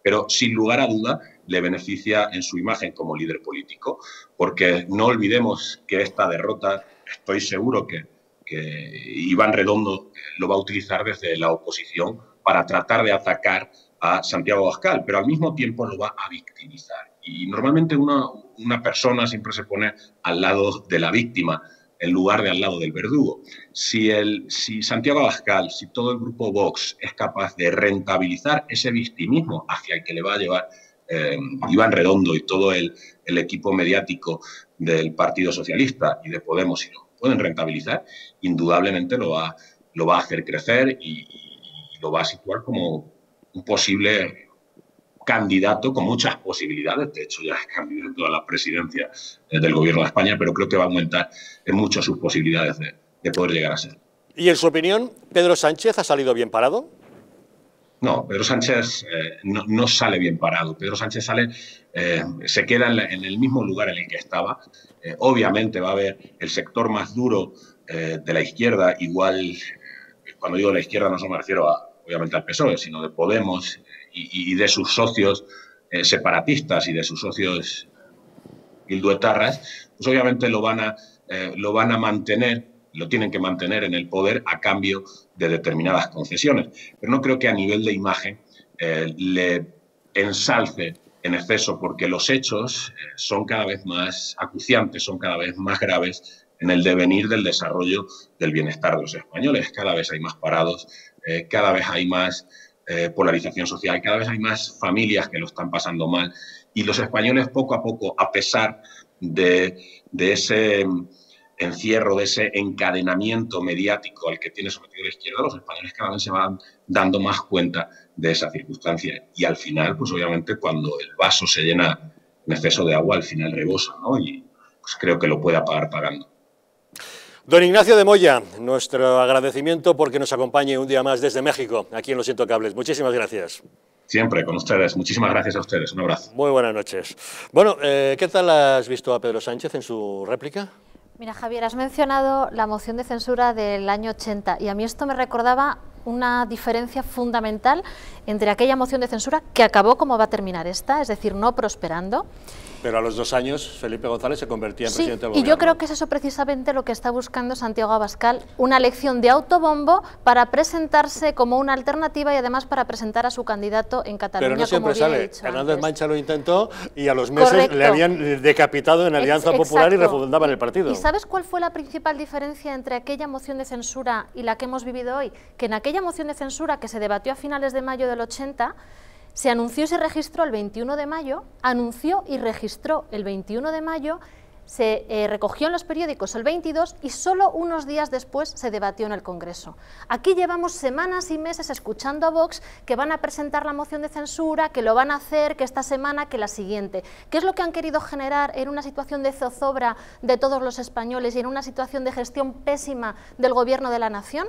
Pero sin lugar a duda le beneficia en su imagen como líder político, porque no olvidemos que esta derrota, estoy seguro que Iván Redondo lo va a utilizar desde la oposición para tratar de atacar a Santiago Abascal, pero al mismo tiempo lo va a victimizar. Y normalmente una persona siempre se pone al lado de la víctima en lugar de al lado del verdugo. Si Santiago Abascal, si todo el grupo Vox es capaz de rentabilizar ese victimismo hacia el que le va a llevar Iván Redondo y todo el equipo mediático del Partido Socialista y de Podemos, si lo pueden rentabilizar, indudablemente lo va a hacer crecer y lo va a situar como un posible candidato con muchas posibilidades. De hecho, ya es candidato a la presidencia del Gobierno de España, pero creo que va a aumentar en mucho sus posibilidades de poder llegar a ser. ¿Y en su opinión, Pedro Sánchez ha salido bien parado? No, Pedro Sánchez no sale bien parado. Pedro Sánchez se queda en el mismo lugar en el que estaba. Obviamente va a haber el sector más duro de la izquierda, igual, cuando digo la izquierda no solo me refiero obviamente al PSOE, sino de Podemos y de sus socios separatistas y de sus socios bilduetarras, pues obviamente lo van a mantener lo tienen que mantener en el poder a cambio de determinadas concesiones. Pero no creo que a nivel de imagen le ensalce en exceso, porque los hechos son cada vez más acuciantes, son cada vez más graves en el devenir del desarrollo del bienestar de los españoles. Cada vez hay más parados, cada vez hay más polarización social, cada vez hay más familias que lo están pasando mal, y los españoles poco a poco, a pesar de ese encierro, de ese encadenamiento mediático al que tiene sometido la izquierda, los españoles cada vez se van dando más cuenta de esa circunstancia. Y al final, pues obviamente, cuando el vaso se llena en exceso de agua, al final rebosa, ¿no? Y pues creo que lo puede acabar pagando. Don Ignacio de Moya, nuestro agradecimiento porque nos acompañe un día más desde México, aquí en Los Intocables. Muchísimas gracias. Siempre, con ustedes. Muchísimas gracias a ustedes. Un abrazo. Muy buenas noches. Bueno, ¿qué tal has visto a Pedro Sánchez en su réplica? Mira, Javier, has mencionado la moción de censura del año 80 y a mí esto me recordaba una diferencia fundamental entre aquella moción de censura que acabó como va a terminar esta, es decir, no prosperando. Pero a los 2 años Felipe González se convertía en presidente del gobierno. Y yo creo que es eso precisamente lo que está buscando Santiago Abascal, una lección de autobombo para presentarse como una alternativa y además para presentar a su candidato en Cataluña. Pero no siempre como sale. Hernández Mancha lo intentó y a los meses Correcto. Le habían decapitado en Alianza Popular y refundaban el partido. ¿Y sabes cuál fue la principal diferencia entre aquella moción de censura y la que hemos vivido hoy? Que en aquella moción de censura que se debatió a finales de mayo del 80, se anunció y se registró el 21 de mayo, anunció y registró el 21 de mayo, se recogió en los periódicos el 22 y solo unos días después se debatió en el Congreso. Aquí llevamos semanas y meses escuchando a Vox que van a presentar la moción de censura, que lo van a hacer, que esta semana, que la siguiente. ¿Qué es lo que han querido generar en una situación de zozobra de todos los españoles y en una situación de gestión pésima del Gobierno de la Nación?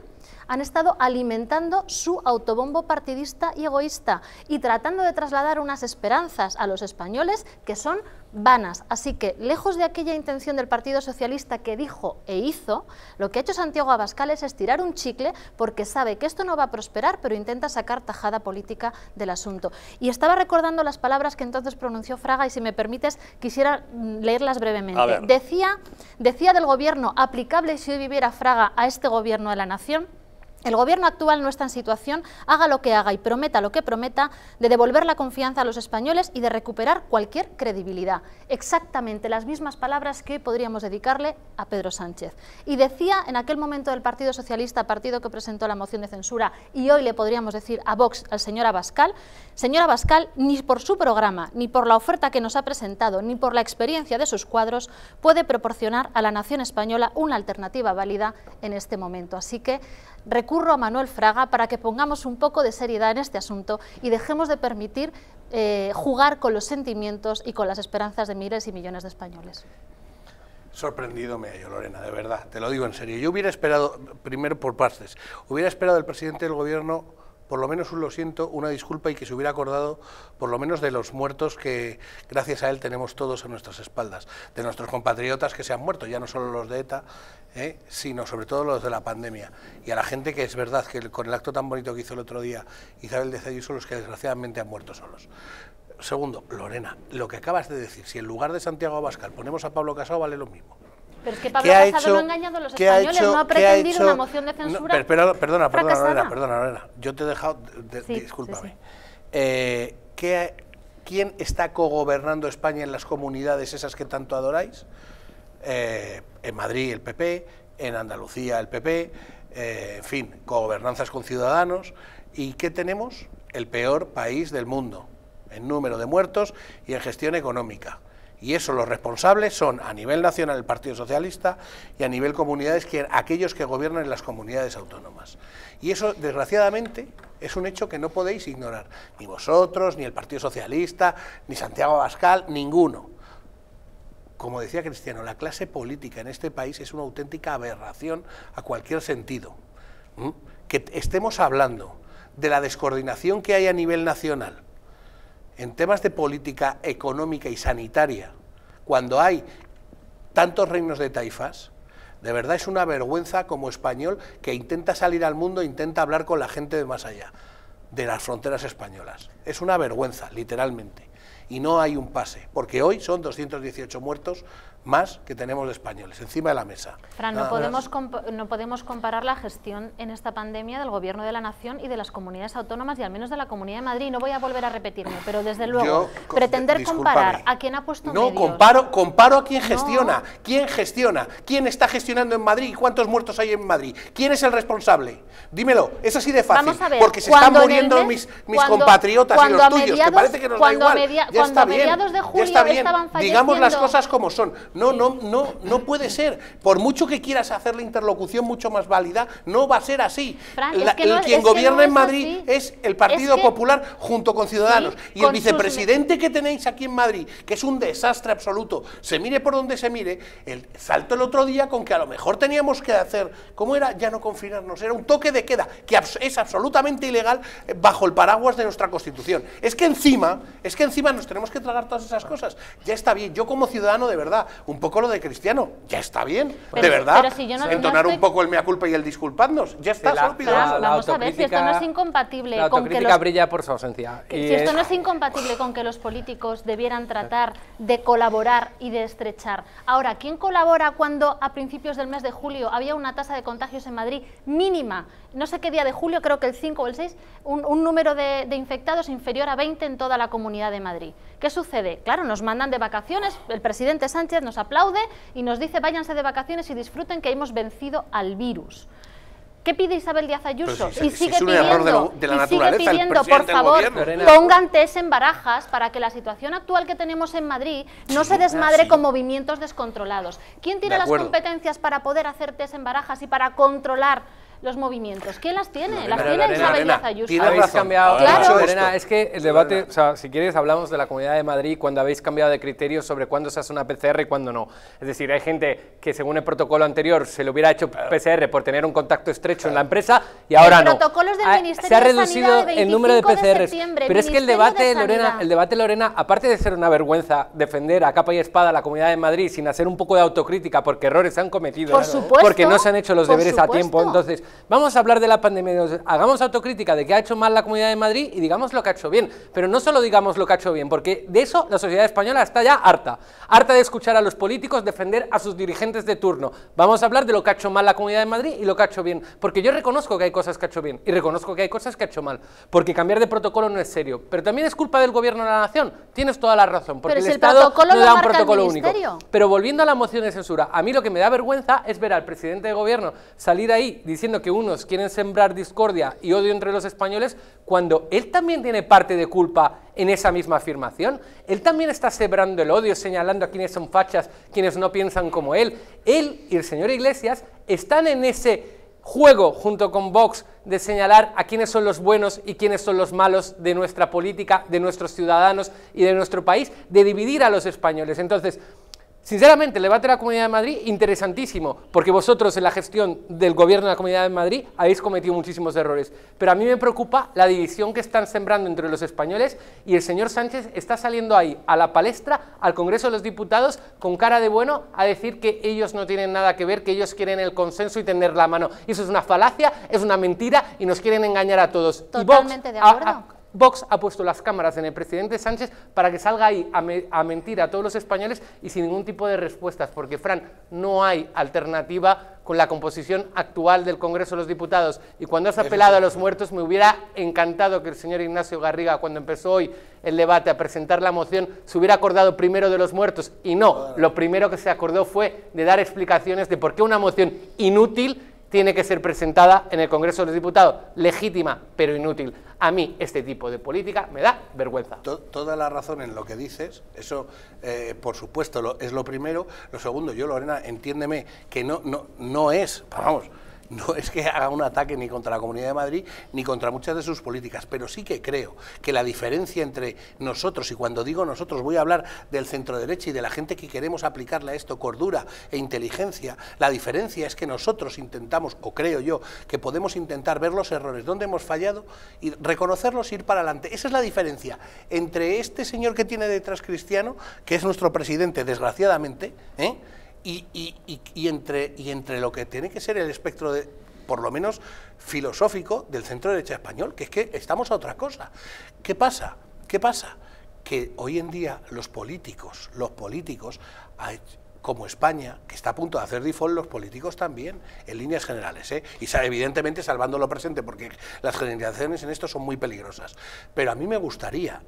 Han estado alimentando su autobombo partidista y egoísta y tratando de trasladar unas esperanzas a los españoles que son vanas. Así que, lejos de aquella intención del Partido Socialista que dijo e hizo, lo que ha hecho Santiago Abascal es estirar un chicle porque sabe que esto no va a prosperar, pero intenta sacar tajada política del asunto. Y estaba recordando las palabras que entonces pronunció Fraga y, si me permites, quisiera leerlas brevemente. Decía del gobierno aplicable si hoy viviera Fraga a este gobierno de la nación: el gobierno actual no está en situación, haga lo que haga y prometa lo que prometa, de devolver la confianza a los españoles y de recuperar cualquier credibilidad. Exactamente las mismas palabras que hoy podríamos dedicarle a Pedro Sánchez. Y decía en aquel momento del Partido Socialista, partido que presentó la moción de censura, y hoy le podríamos decir a Vox, al señor Abascal, ni por su programa, ni por la oferta que nos ha presentado, ni por la experiencia de sus cuadros, puede proporcionar a la nación española una alternativa válida en este momento. Así que recurro a Manuel Fraga para que pongamos un poco de seriedad en este asunto y dejemos de permitir jugar con los sentimientos y con las esperanzas de miles y millones de españoles. Sorprendido me hallo, Lorena, de verdad, te lo digo en serio. Yo hubiera esperado, primero por partes, hubiera esperado del presidente del gobierno, por lo menos lo siento, una disculpa y que se hubiera acordado por lo menos de los muertos que gracias a él tenemos todos a nuestras espaldas, de nuestros compatriotas que se han muerto, ya no solo los de ETA, sino sobre todo los de la pandemia. Y a la gente que es verdad que con el acto tan bonito que hizo el otro día Isabel Díaz Ayuso, los que desgraciadamente han muerto solos. Segundo, Lorena, lo que acabas de decir, si en lugar de Santiago Abascal ponemos a Pablo Casado, vale lo mismo. Pero es que Pablo Casado no ha engañado a los españoles, no ha pretendido una moción de censura. No, perdona, Lorena, yo te he dejado, discúlpame. ¿Quién está cogobernando España en las comunidades esas que tanto adoráis? En Madrid el PP, en Andalucía el PP, en fin, cogobernanzas con Ciudadanos. ¿Y qué tenemos? El peor país del mundo en número de muertos y en gestión económica. Y eso, los responsables son a nivel nacional el Partido Socialista y a nivel comunidades aquellos que gobiernan en las comunidades autónomas. Y eso, desgraciadamente, es un hecho que no podéis ignorar, ni vosotros, ni el Partido Socialista, ni Santiago Abascal, ninguno. Como decía Cristiano, la clase política en este país es una auténtica aberración a cualquier sentido. Que estemos hablando de la descoordinación que hay a nivel nacional en temas de política económica y sanitaria, cuando hay tantos reinos de taifas, de verdad es una vergüenza como español que intenta salir al mundo, intenta hablar con la gente de más allá, de las fronteras españolas. Es una vergüenza, literalmente. y no hay un pase, porque hoy son 218 muertos más que tenemos de españoles encima de la mesa. Fran, no podemos comparar la gestión en esta pandemia del Gobierno de la Nación y de las comunidades autónomas y al menos de la Comunidad de Madrid. No voy a volver a repetirme, pero desde luego pretender comparar a quien ha puesto medios... comparo a quien gestiona. ¿Quién gestiona? ¿Quién está gestionando en Madrid? ¿Cuántos muertos hay en Madrid? ¿Quién es el responsable? Dímelo, es así de fácil. Vamos a ver, porque se están muriendo mis compatriotas y los tuyos, que parece que nos da igual. Ya está bien, ya está bien. Digamos las cosas como son. No puede ser. Por mucho que quieras hacer la interlocución mucho más válida, no va a ser así. Fran, quien gobierna en Madrid es el Partido Popular junto con Ciudadanos. Y el vicepresidente que tenéis aquí en Madrid, que es un desastre absoluto, se mire por donde se mire, saltó el otro día con que a lo mejor teníamos que hacer, ¿cómo era? Ya no confinarnos, era un toque de queda, que es absolutamente ilegal bajo el paraguas de nuestra Constitución. Es que encima nos tenemos que tragar todas esas cosas. Ya está bien, yo como ciudadano de verdad, un poco lo de Cristiano, ya está bien, de verdad, pero si yo entonar un poco el mea culpa y el disculpadnos, ya está, vamos a ver, si esto no es incompatible la con que autocrítica brilla por su ausencia. Si esto no es incompatible con que los políticos debieran tratar de colaborar y de estrechar. Ahora, ¿quién colabora cuando a principios del mes de julio había una tasa de contagios en Madrid mínima? No sé qué día de julio, creo que el 5 o el 6, un número de infectados inferior a 20 en toda la Comunidad de Madrid. ¿Qué sucede? Claro, nos mandan de vacaciones, el presidente Sánchez nos aplaude y nos dice váyanse de vacaciones y disfruten que hemos vencido al virus. ¿Qué pide Isabel Díaz Ayuso? Y sigue pidiendo, por favor, pongan test en Barajas para que la situación actual que tenemos en Madrid no se desmadre con movimientos descontrolados. ¿Quién tiene las competencias para poder hacer test en Barajas y para controlar los movimientos? ¿Quién las tiene? Las tiene Isabel Díaz Ayuso. Habéis cambiado, claro. Lorena, es que el debate, o sea, si quieres hablamos de la Comunidad de Madrid cuando habéis cambiado de criterio sobre cuándo se hace una PCR y cuándo no. Es decir, hay gente que según el protocolo anterior se le hubiera hecho PCR por tener un contacto estrecho en la empresa y ahora no. Protocolos del Ministerio se ha reducido de Sanidad el número de PCRs, pero es que el debate, Lorena, aparte de ser una vergüenza defender a capa y espada a la Comunidad de Madrid sin hacer un poco de autocrítica porque errores se han cometido, por supuesto, porque no se han hecho los deberes a tiempo, entonces vamos a hablar de la pandemia, hagamos autocrítica de qué ha hecho mal la Comunidad de Madrid y digamos lo que ha hecho bien, pero no solo digamos lo que ha hecho bien, porque de eso la sociedad española está ya harta de escuchar a los políticos defender a sus dirigentes de turno. Vamos a hablar de lo que ha hecho mal la Comunidad de Madrid y lo que ha hecho bien, porque yo reconozco que hay cosas que ha hecho bien y reconozco que hay cosas que ha hecho mal, porque cambiar de protocolo no es serio, pero también es culpa del Gobierno de la Nación, tienes toda la razón, porque el Estado no da un protocolo único. Pero volviendo a la moción de censura, a mí lo que me da vergüenza es ver al presidente de Gobierno salir ahí diciendo que unos quieren sembrar discordia y odio entre los españoles cuando él también tiene parte de culpa en esa misma afirmación. Él también está sembrando el odio, señalando a quienes son fachas, quienes no piensan como él. Él y el señor Iglesias están en ese juego junto con Vox de señalar a quiénes son los buenos y quiénes son los malos de nuestra política, de nuestros ciudadanos y de nuestro país, de dividir a los españoles. Entonces, sinceramente, el debate de la Comunidad de Madrid, interesantísimo, porque vosotros en la gestión del Gobierno de la Comunidad de Madrid habéis cometido muchísimos errores, pero a mí me preocupa la división que están sembrando entre los españoles y el señor Sánchez está saliendo ahí, a la palestra, al Congreso de los Diputados, con cara de bueno, a decir que ellos no tienen nada que ver, que ellos quieren el consenso y tender la mano. Y eso es una falacia, es una mentira y nos quieren engañar a todos. Totalmente de acuerdo. Vox ha puesto las cámaras en el presidente Sánchez para que salga ahí a mentir a todos los españoles y sin ningún tipo de respuestas, porque, Fran, no hay alternativa con la composición actual del Congreso de los Diputados. Y cuando has apelado a los muertos, me hubiera encantado que el señor Ignacio Garriga, cuando empezó hoy el debate a presentar la moción, se hubiera acordado primero de los muertos, y no, lo primero que se acordó fue de dar explicaciones de por qué una moción inútil tiene que ser presentada en el Congreso de los Diputados, legítima, pero inútil. A mí este tipo de política me da vergüenza. Toda la razón en lo que dices, eso por supuesto es lo primero. Lo segundo, yo, Lorena, entiéndeme que no es, vamos, no es que haga un ataque ni contra la Comunidad de Madrid ni contra muchas de sus políticas, pero sí que creo que la diferencia entre nosotros, y cuando digo nosotros voy a hablar del centro derecha y de la gente que queremos aplicarle a esto cordura e inteligencia, la diferencia es que nosotros intentamos, o creo yo, que podemos intentar ver los errores, dónde hemos fallado y reconocerlos e ir para adelante. Esa es la diferencia entre este señor que tiene detrás Cristiano, que es nuestro presidente, desgraciadamente, y entre lo que tiene que ser el espectro, por lo menos filosófico, del centro derecha español, que es que estamos a otra cosa. ¿Qué pasa? que hoy en día los políticos, como España, que está a punto de hacer default, los políticos también, en líneas generales, y evidentemente salvando lo presente, porque las generalizaciones en esto son muy peligrosas. Pero a mí me gustaría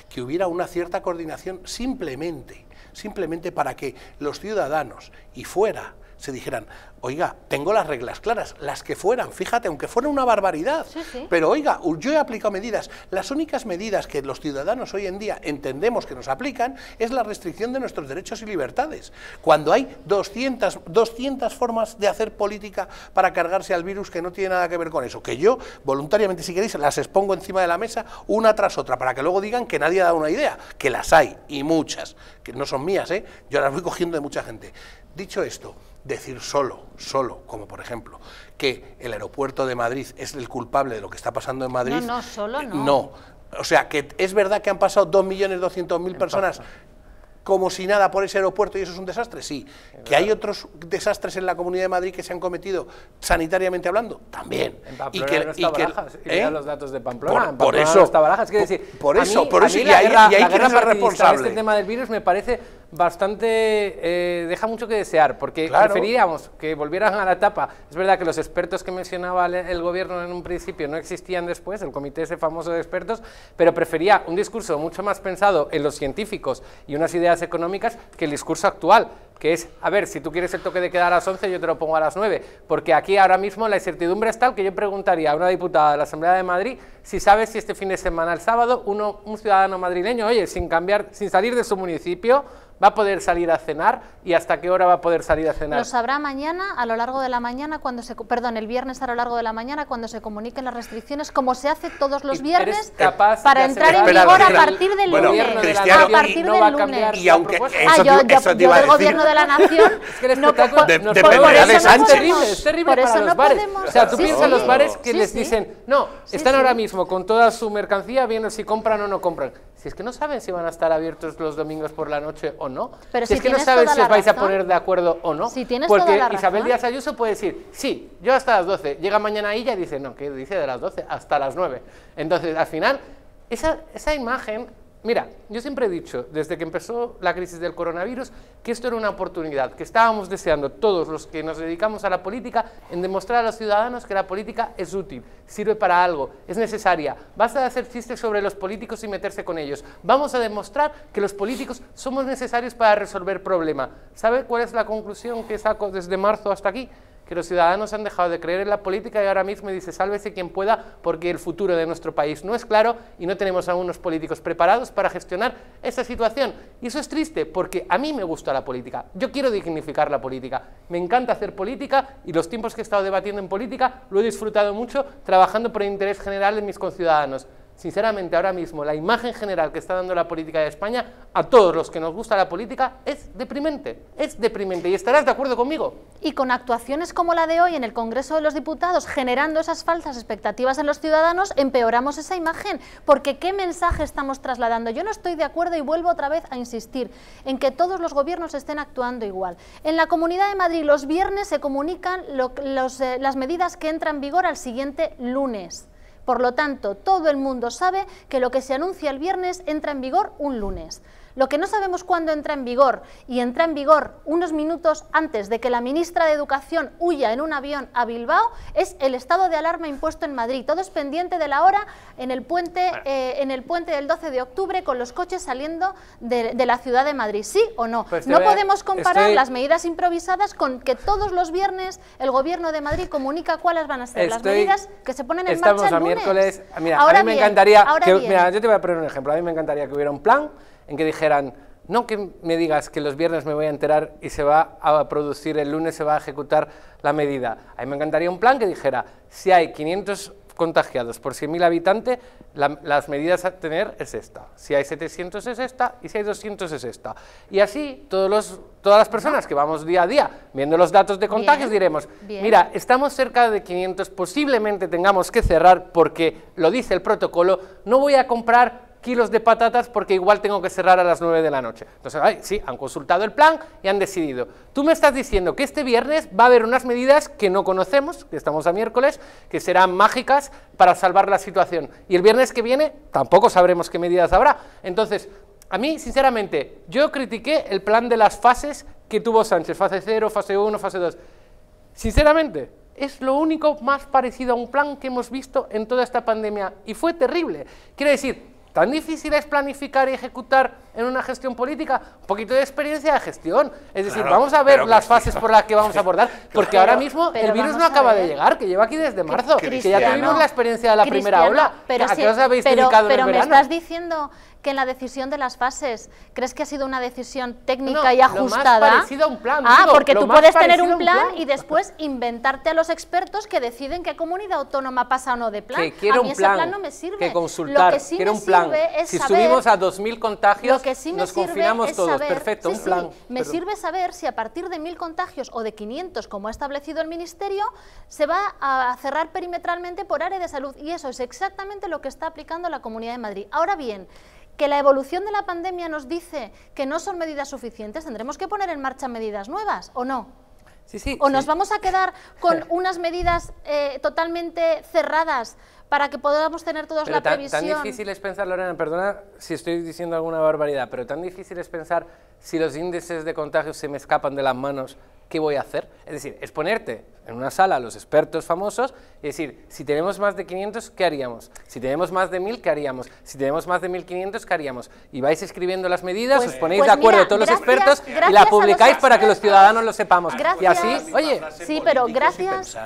que hubiera una cierta coordinación simplemente para que los ciudadanos y fuera se dijeran, oiga, tengo las reglas claras, las que fueran, fíjate, aunque fuera una barbaridad, pero oiga, yo he aplicado medidas, las únicas medidas que los ciudadanos hoy en día entendemos que nos aplican es la restricción de nuestros derechos y libertades, cuando hay 200 formas de hacer política para cargarse al virus que no tiene nada que ver con eso, que yo voluntariamente, si queréis, las expongo encima de la mesa una tras otra, para que luego digan que nadie ha dado una idea, que las hay, y muchas, que no son mías, yo las voy cogiendo de mucha gente. Dicho esto, decir solo, como por ejemplo, que el aeropuerto de Madrid es el culpable de lo que está pasando en Madrid. No, solo no. No, o sea, que es verdad que han pasado 2.200.000 personas como si nada por ese aeropuerto y eso es un desastre, sí. Que hay otros desastres en la Comunidad de Madrid que se han cometido sanitariamente hablando, también. En Pamplona no está Barajas, y mira los datos de Pamplona. Por eso no está Barajas, quiero decir, por eso, y ahí quién es el responsable. Este tema del virus me parece bastante, deja mucho que desear, porque preferiríamos que volvieran a la etapa. Es verdad que los expertos que mencionaba el gobierno en un principio no existían después, el comité ese famoso de expertos, pero prefería un discurso mucho más pensado en los científicos y unas ideas económicas que el discurso actual, que es, a ver, si tú quieres el toque de queda a las 11, yo te lo pongo a las 9, porque aquí ahora mismo la incertidumbre es tal que yo preguntaría a una diputada de la Asamblea de Madrid si sabe si este fin de semana, el sábado, un ciudadano madrileño, oye, sin salir de su municipio, va a poder salir a cenar, y hasta qué hora va a poder salir a cenar. Lo sabrá mañana, a lo largo de la mañana, el viernes a lo largo de la mañana, cuando se comuniquen las restricciones, como se hace todos los viernes, para entrar en vigor a partir del lunes. A partir del lunes. Y aunque yo del gobierno de la nación, es que el espectáculo es terrible para los bares. O sea, tú piensas en los bares que les dicen, no, están ahora mismo con toda su mercancía viendo si compran o no compran. Si es que no saben si van a estar abiertos los domingos por la noche o no. Pero si es que no saben si os vais a poner de acuerdo o no. Porque Isabel Díaz Ayuso puede decir, sí, yo hasta las 12. Llega mañana ella y dice, no, que dice de las 12 hasta las 9. Entonces, al final, esa imagen... Mira, yo siempre he dicho, desde que empezó la crisis del coronavirus, que esto era una oportunidad, que estábamos deseando todos los que nos dedicamos a la política en demostrar a los ciudadanos que la política es útil, sirve para algo, es necesaria. Basta de hacer chistes sobre los políticos y meterse con ellos. Vamos a demostrar que los políticos somos necesarios para resolver problemas. ¿Sabe cuál es la conclusión que saco desde marzo hasta aquí? Que los ciudadanos han dejado de creer en la política y ahora mismo dice sálvese quien pueda porque el futuro de nuestro país no es claro y no tenemos a unos políticos preparados para gestionar esta situación. Y eso es triste porque a mí me gusta la política, yo quiero dignificar la política, me encanta hacer política y los tiempos que he estado debatiendo en política lo he disfrutado mucho trabajando por el interés general de mis conciudadanos. Sinceramente, ahora mismo, la imagen general que está dando la política de España, a todos los que nos gusta la política, es deprimente, y estarás de acuerdo conmigo. Y con actuaciones como la de hoy en el Congreso de los Diputados, generando esas falsas expectativas en los ciudadanos, empeoramos esa imagen, porque ¿qué mensaje estamos trasladando? Yo no estoy de acuerdo y vuelvo otra vez a insistir en que todos los gobiernos estén actuando igual. En la Comunidad de Madrid los viernes se comunican las medidas que entran en vigor al siguiente lunes. Por lo tanto, todo el mundo sabe que lo que se anuncia el viernes entra en vigor un lunes. Lo que no sabemos cuándo entra en vigor, y entra en vigor unos minutos antes de que la ministra de Educación huya en un avión a Bilbao, es el estado de alarma impuesto en Madrid. Todo es pendiente de la hora en el puente del 12 de octubre con los coches saliendo de la ciudad de Madrid. ¿Sí o no? Pues no podemos comparar las medidas improvisadas con que todos los viernes el gobierno de Madrid comunica cuáles van a ser las medidas que se ponen en marcha el lunes. Miércoles. Mira, a mí me encantaría mira, yo te voy a poner un ejemplo. A mí me encantaría que hubiera un plan en que dijeran, no que me digas que los viernes me voy a enterar y se va a producir el lunes, se va a ejecutar la medida. A mí me encantaría un plan que dijera, si hay 500 contagiados por 100.000 habitantes, las medidas a tener es esta. Si hay 700 es esta y si hay 200 es esta. Y así todas las personas que vamos día a día viendo los datos de contagios diremos, mira, estamos cerca de 500, posiblemente tengamos que cerrar porque lo dice el protocolo, no voy a comprar kilos de patatas porque igual tengo que cerrar a las 9 de la noche. Entonces, sí, han consultado el plan y han decidido. Tú me estás diciendo que este viernes va a haber unas medidas que no conocemos, que estamos a miércoles, que serán mágicas para salvar la situación. Y el viernes que viene tampoco sabremos qué medidas habrá. Entonces, a mí, sinceramente, yo critiqué el plan de las fases que tuvo Sánchez, fase 0, fase 1, fase 2. Sinceramente, es lo único más parecido a un plan que hemos visto en toda esta pandemia y fue terrible. Quiero decir, ¿tan difícil es planificar y ejecutar en una gestión política? Un poquito de experiencia de gestión. Es decir, vamos a ver las fases por las que vamos a abordar, porque ahora mismo el virus no acaba de llegar, que lleva aquí desde marzo, que ya tuvimos la experiencia de la primera ola. ¿A qué os habéis dedicado en el verano? Pero me estás diciendo que en la decisión de las fases, ¿crees que ha sido una decisión técnica y ajustada? Lo más parecido a un plan. Porque tú puedes tener un plan y después inventarte a los expertos que deciden qué comunidad autónoma pasa o no de plan. Que quiero un plan, no me sirve. Que consultar, lo que sí quiero me un plan. Es si saber, subimos a 2.000 contagios, sí nos confinamos todos. Saber, perfecto, un plan. Me sirve saber si a partir de 1.000 contagios o de 500, como ha establecido el Ministerio, se va a cerrar perimetralmente por área de salud. Y eso es exactamente lo que está aplicando la Comunidad de Madrid. Ahora bien, que la evolución de la pandemia nos dice que no son medidas suficientes, ¿tendremos que poner en marcha medidas nuevas o no? ¿O nos vamos a quedar con unas medidas totalmente cerradas para que podamos tener todos la previsión? Tan difícil es pensar, Lorena, perdona si estoy diciendo alguna barbaridad, pero tan difícil es pensar si los índices de contagios se me escapan de las manos, ¿qué voy a hacer? Es decir, es ponerte en una sala a los expertos famosos y decir, si tenemos más de 500, ¿qué haríamos? Si tenemos más de 1.000, ¿qué haríamos? Si tenemos más de 1.500, ¿qué haríamos? Y vais escribiendo las medidas, os ponéis de acuerdo todos los expertos y la publicáis para que los ciudadanos lo sepamos. Y así, oye... Sí, pero gracias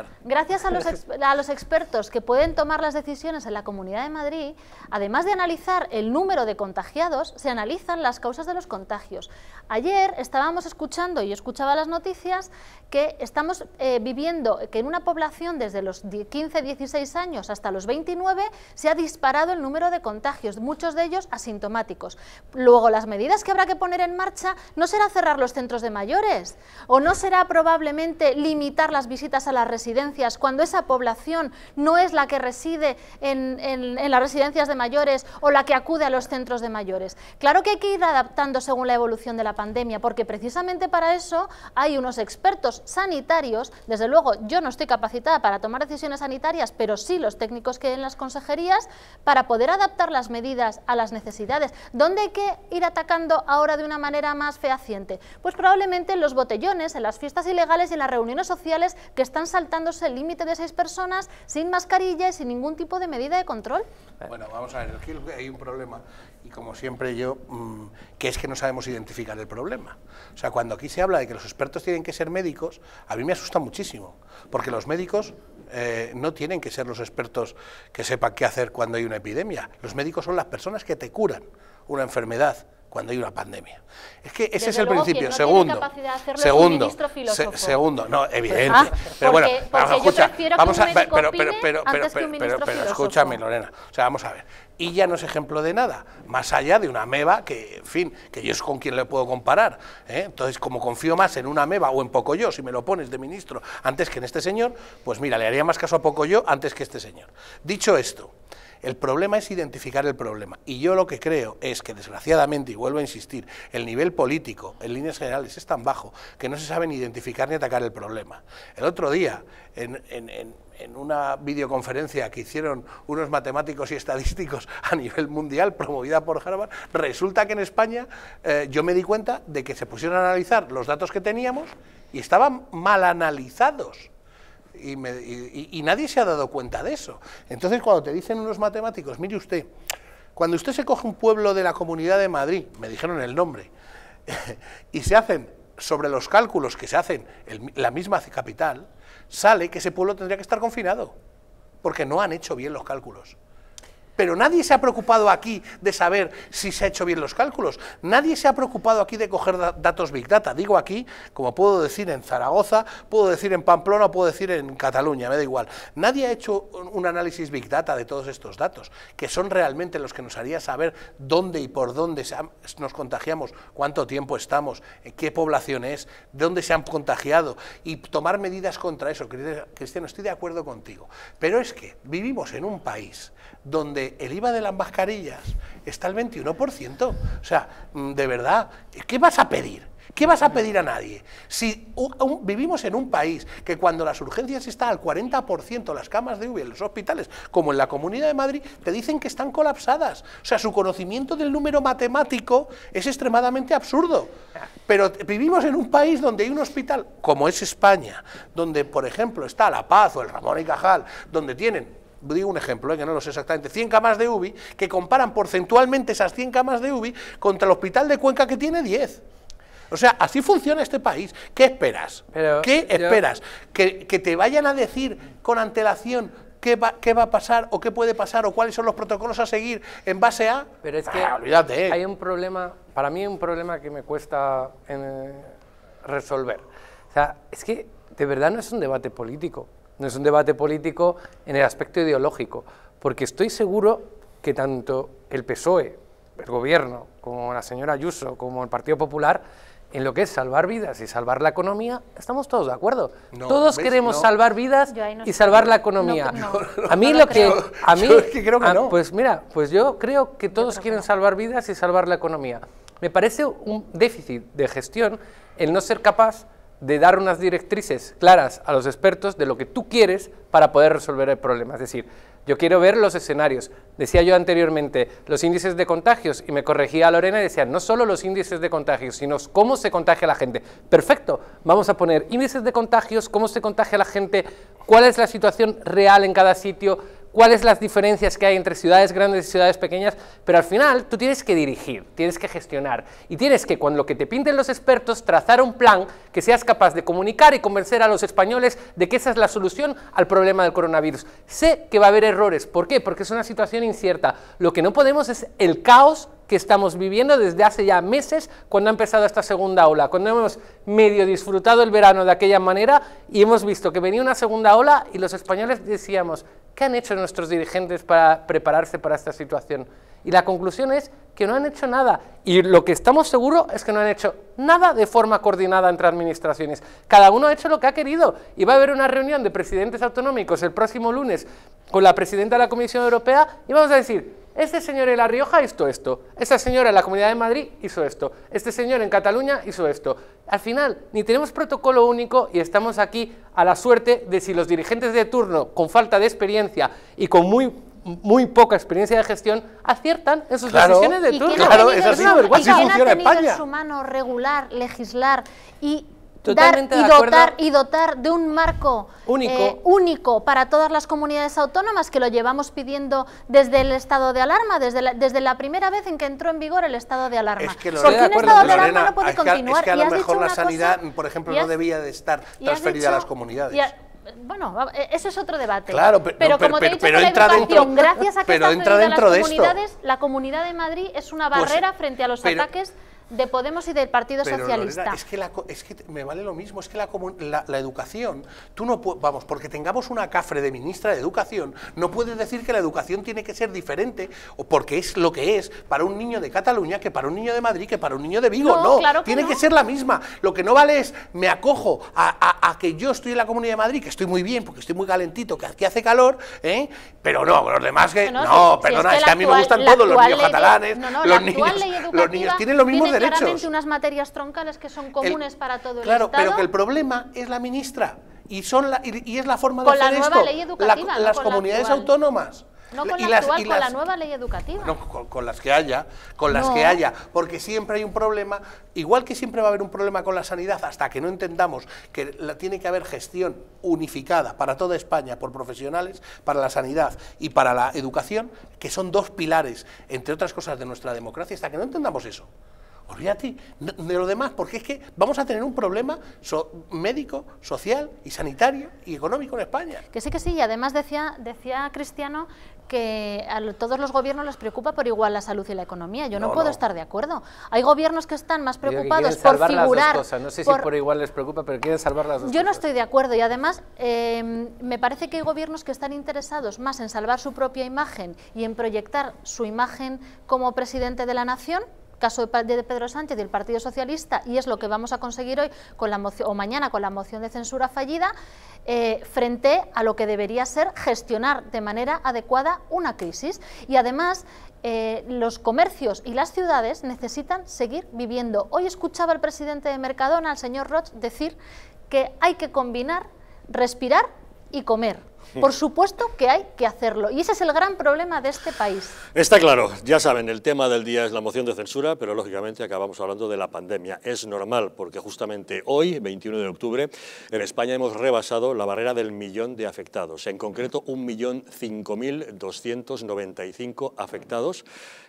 a los expertos que pueden tomar las decisiones en la Comunidad de Madrid, además de analizar el número de contagiados, se analizan las causas de los contagios. Ayer estábamos escuchando, y yo escuchaba las noticias, que estamos viviendo que en una población desde los 15-16 años hasta los 29 se ha disparado el número de contagios, muchos de ellos asintomáticos. Luego, las medidas que habrá que poner en marcha no será cerrar los centros de mayores, o no será probablemente limitar las visitas a las residencias cuando esa población no es la que reside en las residencias de mayores o la que acude a los centros de mayores. Claro que hay que ir adaptando según la evolución de la pandemia, porque precisamente para eso hay unos expertos sanitarios. Desde luego, yo no estoy capacitada para tomar decisiones sanitarias, pero sí los técnicos que hay en las consejerías, para poder adaptar las medidas a las necesidades. ¿Dónde hay que ir atacando ahora de una manera más fehaciente? Pues probablemente en los botellones, en las fiestas ilegales y en las reuniones sociales que están saltándose el límite de 6 personas sin mascarilla y sin ningún tipo de medida de control. Bueno, vamos a ver, aquí hay un problema, y como siempre yo, que es que no sabemos identificar el problema. O sea, cuando aquí se habla de que los expertos tienen que ser médicos, a mí me asusta muchísimo, porque los médicos no tienen que ser los expertos que sepan qué hacer cuando hay una epidemia. Los médicos son las personas que te curan una enfermedad cuando hay una pandemia. Es que ese es el principio. Segundo, no, evidente. Pero bueno, escucha, vamos a ver, pero escúchame, Lorena. O sea, vamos a ver. Y ya no es ejemplo de nada, más allá de una ameba que, en fin, que yo es con quien le puedo comparar. Entonces, como confío más en una ameba o en Pocoyo, si me lo pones de ministro antes que en este señor, pues mira, le haría más caso a Pocoyo antes que este señor. Dicho esto, el problema es identificar el problema, y yo lo que creo es que, desgraciadamente, y vuelvo a insistir, el nivel político, en líneas generales, es tan bajo que no se sabe ni identificar ni atacar el problema. El otro día, en una videoconferencia que hicieron unos matemáticos y estadísticos a nivel mundial, promovida por Harvard, resulta que en España yo me di cuenta de que se pusieron a analizar los datos que teníamos y estaban mal analizados. Y nadie se ha dado cuenta de eso. Entonces, cuando te dicen unos matemáticos, mire usted, cuando usted se coge un pueblo de la Comunidad de Madrid, me dijeron el nombre, y se hacen sobre los cálculos que se hacen la misma capital, sale que ese pueblo tendría que estar confinado, porque no han hecho bien los cálculos. Pero nadie se ha preocupado aquí de saber si se ha hecho bien los cálculos. Nadie se ha preocupado aquí de coger datos Big Data. Digo aquí, como puedo decir en Zaragoza, puedo decir en Pamplona, puedo decir en Cataluña, me da igual. Nadie ha hecho un análisis Big Data de todos estos datos, que son realmente los que nos haría saber dónde y por dónde nos contagiamos, cuánto tiempo estamos, qué población es, dónde se han contagiado, y tomar medidas contra eso. Cristiano, estoy de acuerdo contigo. Pero es que vivimos en un país donde donde el IVA de las mascarillas está al 21%. O sea, de verdad, ¿qué vas a pedir? ¿Qué vas a pedir a nadie? Si vivimos en un país que cuando las urgencias están al 40%, las camas de UCI en los hospitales, como en la Comunidad de Madrid, te dicen que están colapsadas. O sea, su conocimiento del número matemático es extremadamente absurdo. Pero vivimos en un país donde hay un hospital, como es España, donde, por ejemplo, está La Paz o el Ramón y Cajal, donde tienen, digo un ejemplo, que no lo sé exactamente, 100 camas de UCI, que comparan porcentualmente esas 100 camas de UCI contra el hospital de Cuenca, que tiene 10. O sea, así funciona este país. ¿Qué esperas? ¿Qué esperas? ¿Que te vayan a decir con antelación qué va a pasar o qué puede pasar o cuáles son los protocolos a seguir en base a...? Pero es que olvídate. Hay un problema, para mí un problema que me cuesta resolver. O sea, es que de verdad no es un debate político. No es un debate político en el aspecto ideológico, porque estoy seguro que tanto el PSOE, el gobierno, como la señora Ayuso, como el Partido Popular, en lo que es salvar vidas y salvar la economía, estamos todos de acuerdo. Todos queremos salvar vidas y salvar la economía. A mí lo que... A mí, yo es que creo que no. Pues mira, pues yo creo que todos quieren salvar vidas y salvar la economía. Me parece un déficit de gestión el no ser capaz de dar unas directrices claras a los expertos de lo que tú quieres para poder resolver el problema. Es decir, yo quiero ver los escenarios. Decía yo anteriormente, los índices de contagios, y me corregía Lorena y decía, no solo los índices de contagios, sino cómo se contagia la gente. Perfecto, vamos a poner índices de contagios, cómo se contagia la gente, cuál es la situación real en cada sitio, cuáles las diferencias que hay entre ciudades grandes y ciudades pequeñas, pero al final tú tienes que dirigir, tienes que gestionar, y tienes que, cuando lo que te pinten los expertos, trazar un plan que seas capaz de comunicar y convencer a los españoles de que esa es la solución al problema del coronavirus. Sé que va a haber errores, ¿por qué? Porque es una situación incierta. Lo que no podemos es el caos que estamos viviendo desde hace ya meses, cuando ha empezado esta segunda ola, cuando hemos medio disfrutado el verano de aquella manera y hemos visto que venía una segunda ola y los españoles decíamos, ¿qué han hecho nuestros dirigentes para prepararse para esta situación? Y la conclusión es que no han hecho nada, y lo que estamos seguros es que no han hecho nada de forma coordinada entre administraciones. Cada uno ha hecho lo que ha querido, y va a haber una reunión de presidentes autonómicos el próximo lunes con la presidenta de la Comisión Europea, y vamos a decir, este señor en La Rioja hizo esto, esta señora en la Comunidad de Madrid hizo esto, este señor en Cataluña hizo esto. Al final, ni tenemos protocolo único y estamos aquí a la suerte de si los dirigentes de turno, con falta de experiencia y con muy poca experiencia de gestión, aciertan en sus decisiones de turno. Claro, es así, así funciona España. En su mano regular, legislar y dotar de un marco único para todas las comunidades autónomas, que lo llevamos pidiendo desde el estado de alarma, desde la primera vez en que entró en vigor el estado de alarma. Es que porque un estado de alarma no puede continuar. Es que a lo mejor la sanidad, por ejemplo, no debía de estar transferida a las comunidades. Bueno, ese es otro debate. Claro, pero como te he dicho, con la educación, gracias a que está transferida a las comunidades, la Comunidad de Madrid es una barrera frente a los ataques de Podemos y del Partido Socialista. Lorena, es que me vale lo mismo, es que la educación, tú no vamos, porque tengamos una cafre de ministra de Educación, no puedes decir que la educación tiene que ser diferente, o porque es lo que es para un niño de Cataluña, que para un niño de Madrid, que para un niño de Vigo. No, claro que tiene que ser la misma. Lo que no vale es, me acojo a que yo estoy en la Comunidad de Madrid, que estoy muy bien, porque estoy muy calentito, que aquí hace calor, pero no, los demás que... No, perdona, es que a mí me gustan todos los niños catalanes, los niños tienen los mismos derechos. Claramente unas materias troncales que son comunes para todo el Estado. Claro, pero que el problema es la ministra y es la forma de hacer esto. Con la nueva ley educativa, las comunidades autónomas. No con la actual, con la nueva ley educativa. No, con las que haya, porque siempre hay un problema, igual que siempre va a haber un problema con la sanidad, hasta que no entendamos que tiene que haber gestión unificada para toda España por profesionales, para la sanidad y para la educación, que son dos pilares, entre otras cosas, de nuestra democracia, hasta que no entendamos eso. Olvídate de lo demás, porque es que vamos a tener un problema médico, social y sanitario y económico en España. Que sí, y además decía Cristiano que a todos los gobiernos les preocupa por igual la salud y la economía. Yo no puedo estar de acuerdo. Hay gobiernos que están más preocupados por figurar... Las dos cosas. No sé si por igual les preocupa, pero quieren salvar las dos cosas. Yo no estoy de acuerdo, y además me parece que hay gobiernos que están interesados más en salvar su propia imagen y en proyectar su imagen como presidente de la nación, caso de Pedro Sánchez y el Partido Socialista, y es lo que vamos a conseguir hoy con la moción, o mañana con la moción de censura fallida, frente a lo que debería ser gestionar de manera adecuada una crisis. Y además los comercios y las ciudades necesitan seguir viviendo. Hoy escuchaba al presidente de Mercadona, al señor Roig, decir que hay que combinar respirar y comer. Por supuesto que hay que hacerlo, y ese es el gran problema de este país. Está claro, ya saben, el tema del día es la moción de censura, pero lógicamente acabamos hablando de la pandemia. Es normal, porque justamente hoy, 21 de octubre, en España hemos rebasado la barrera del 1.000.000 de afectados, en concreto 1.005.295 afectados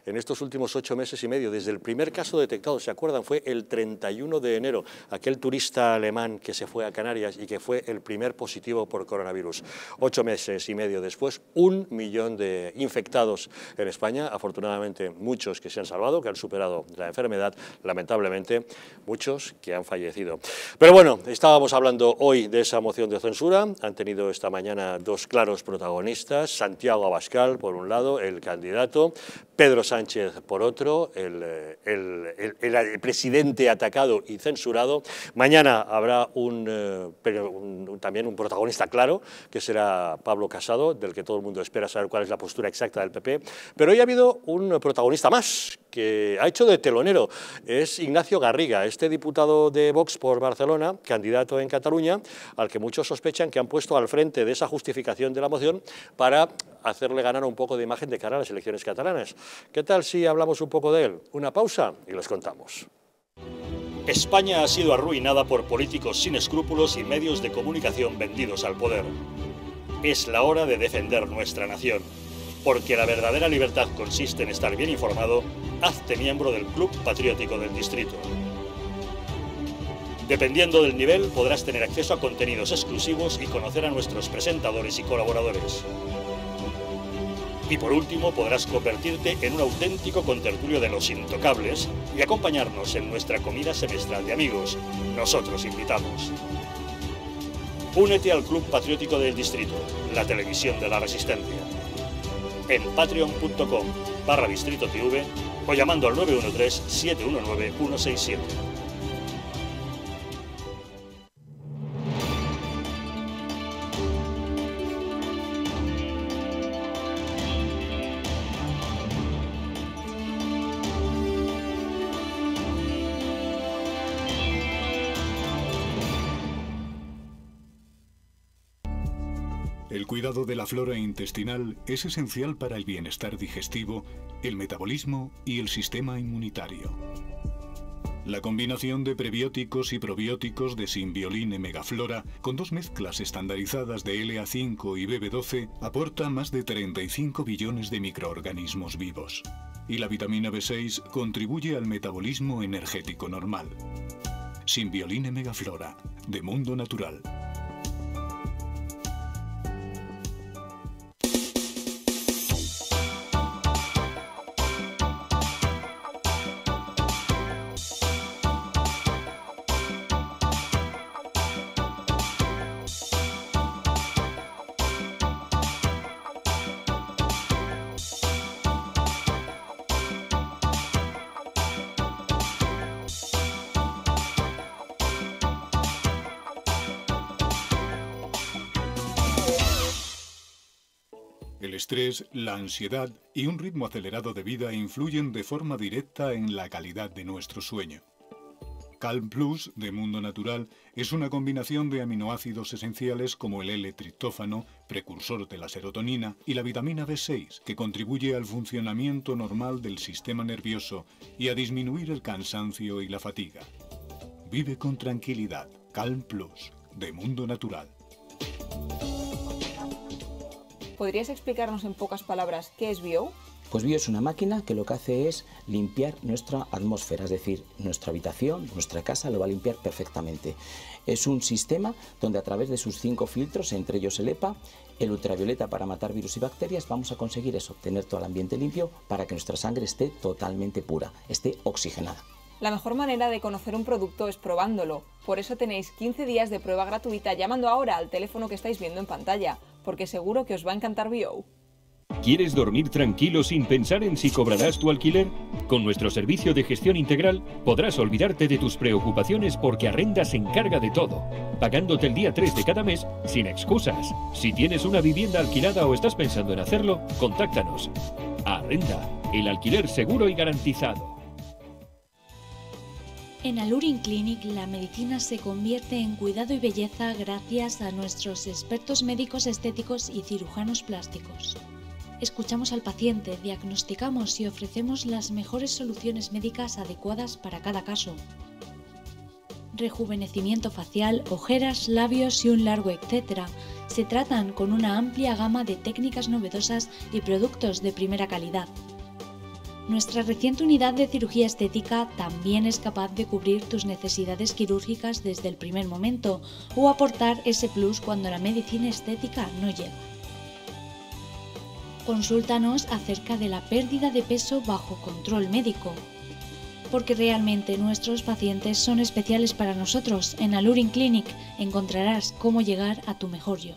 en estos últimos 8 meses y medio, desde el primer caso detectado, ¿se acuerdan? Fue el 31 de enero, aquel turista alemán que se fue a Canarias y que fue el primer positivo por coronavirus. 8 meses y medio después, 1.000.000 de infectados en España, afortunadamente muchos que se han salvado, que han superado la enfermedad, lamentablemente muchos que han fallecido. Pero bueno, estábamos hablando hoy de esa moción de censura, han tenido esta mañana dos claros protagonistas, Santiago Abascal por un lado, el candidato, Pedro Sánchez por otro, el presidente atacado y censurado. Mañana habrá también un protagonista claro, que será Pablo Casado, del que todo el mundo espera saber cuál es la postura exacta del PP. Pero hoy ha habido un protagonista más, que ha hecho de telonero, es Ignacio Garriga, este diputado de Vox por Barcelona, candidato en Cataluña, al que muchos sospechan que han puesto al frente de esa justificación de la moción para hacerle ganar un poco de imagen de cara a las elecciones catalanas. ¿Qué tal si hablamos un poco de él? Una pausa y les contamos. España ha sido arruinada por políticos sin escrúpulos y medios de comunicación vendidos al poder. Es la hora de defender nuestra nación, porque la verdadera libertad consiste en estar bien informado. Hazte miembro del Club Patriótico del Distrito. Dependiendo del nivel, podrás tener acceso a contenidos exclusivos y conocer a nuestros presentadores y colaboradores. Y por último, podrás convertirte en un auténtico contertulio de los intocables y acompañarnos en nuestra comida semestral de amigos. Nosotros invitamos. Únete al Club Patriótico del Distrito, la televisión de la resistencia. En patreon.com/DistritoTV o llamando al 913-719-167. El cuidado de la flora intestinal es esencial para el bienestar digestivo, el metabolismo y el sistema inmunitario. La combinación de prebióticos y probióticos de Symbioline Megaflora, con 2 mezclas estandarizadas de LA5 y BB12, aporta más de 35 billones de microorganismos vivos. Y la vitamina B6 contribuye al metabolismo energético normal. Symbioline Megaflora, de Mundo Natural. El estrés, la ansiedad y un ritmo acelerado de vida influyen de forma directa en la calidad de nuestro sueño. Calm Plus, de Mundo Natural, es una combinación de aminoácidos esenciales como el L-triptófano, precursor de la serotonina, y la vitamina B6, que contribuye al funcionamiento normal del sistema nervioso y a disminuir el cansancio y la fatiga. Vive con tranquilidad. Calm Plus, de Mundo Natural. ¿Podrías explicarnos en pocas palabras qué es Bio? Pues Bio es una máquina que lo que hace es limpiar nuestra atmósfera, es decir, nuestra habitación, nuestra casa lo va a limpiar perfectamente. Es un sistema donde a través de sus 5 filtros, entre ellos el EPA, el ultravioleta para matar virus y bacterias, vamos a conseguir eso, tener todo el ambiente limpio para que nuestra sangre esté totalmente pura, esté oxigenada. La mejor manera de conocer un producto es probándolo. Por eso tenéis 15 días de prueba gratuita llamando ahora al teléfono que estáis viendo en pantalla, porque seguro que os va a encantar Bio. ¿Quieres dormir tranquilo sin pensar en si cobrarás tu alquiler? Con nuestro servicio de gestión integral podrás olvidarte de tus preocupaciones porque Arrenda se encarga de todo, pagándote el día 3 de cada mes sin excusas. Si tienes una vivienda alquilada o estás pensando en hacerlo, contáctanos. Arrenda, el alquiler seguro y garantizado. En Alurin Clinic la medicina se convierte en cuidado y belleza gracias a nuestros expertos médicos estéticos y cirujanos plásticos. Escuchamos al paciente, diagnosticamos y ofrecemos las mejores soluciones médicas adecuadas para cada caso. Rejuvenecimiento facial, ojeras, labios y un largo etcétera se tratan con una amplia gama de técnicas novedosas y productos de primera calidad. Nuestra reciente unidad de cirugía estética también es capaz de cubrir tus necesidades quirúrgicas desde el primer momento o aportar ese plus cuando la medicina estética no llega. Consúltanos acerca de la pérdida de peso bajo control médico, porque realmente nuestros pacientes son especiales para nosotros. En Alurin Clinic encontrarás cómo llegar a tu mejor yo.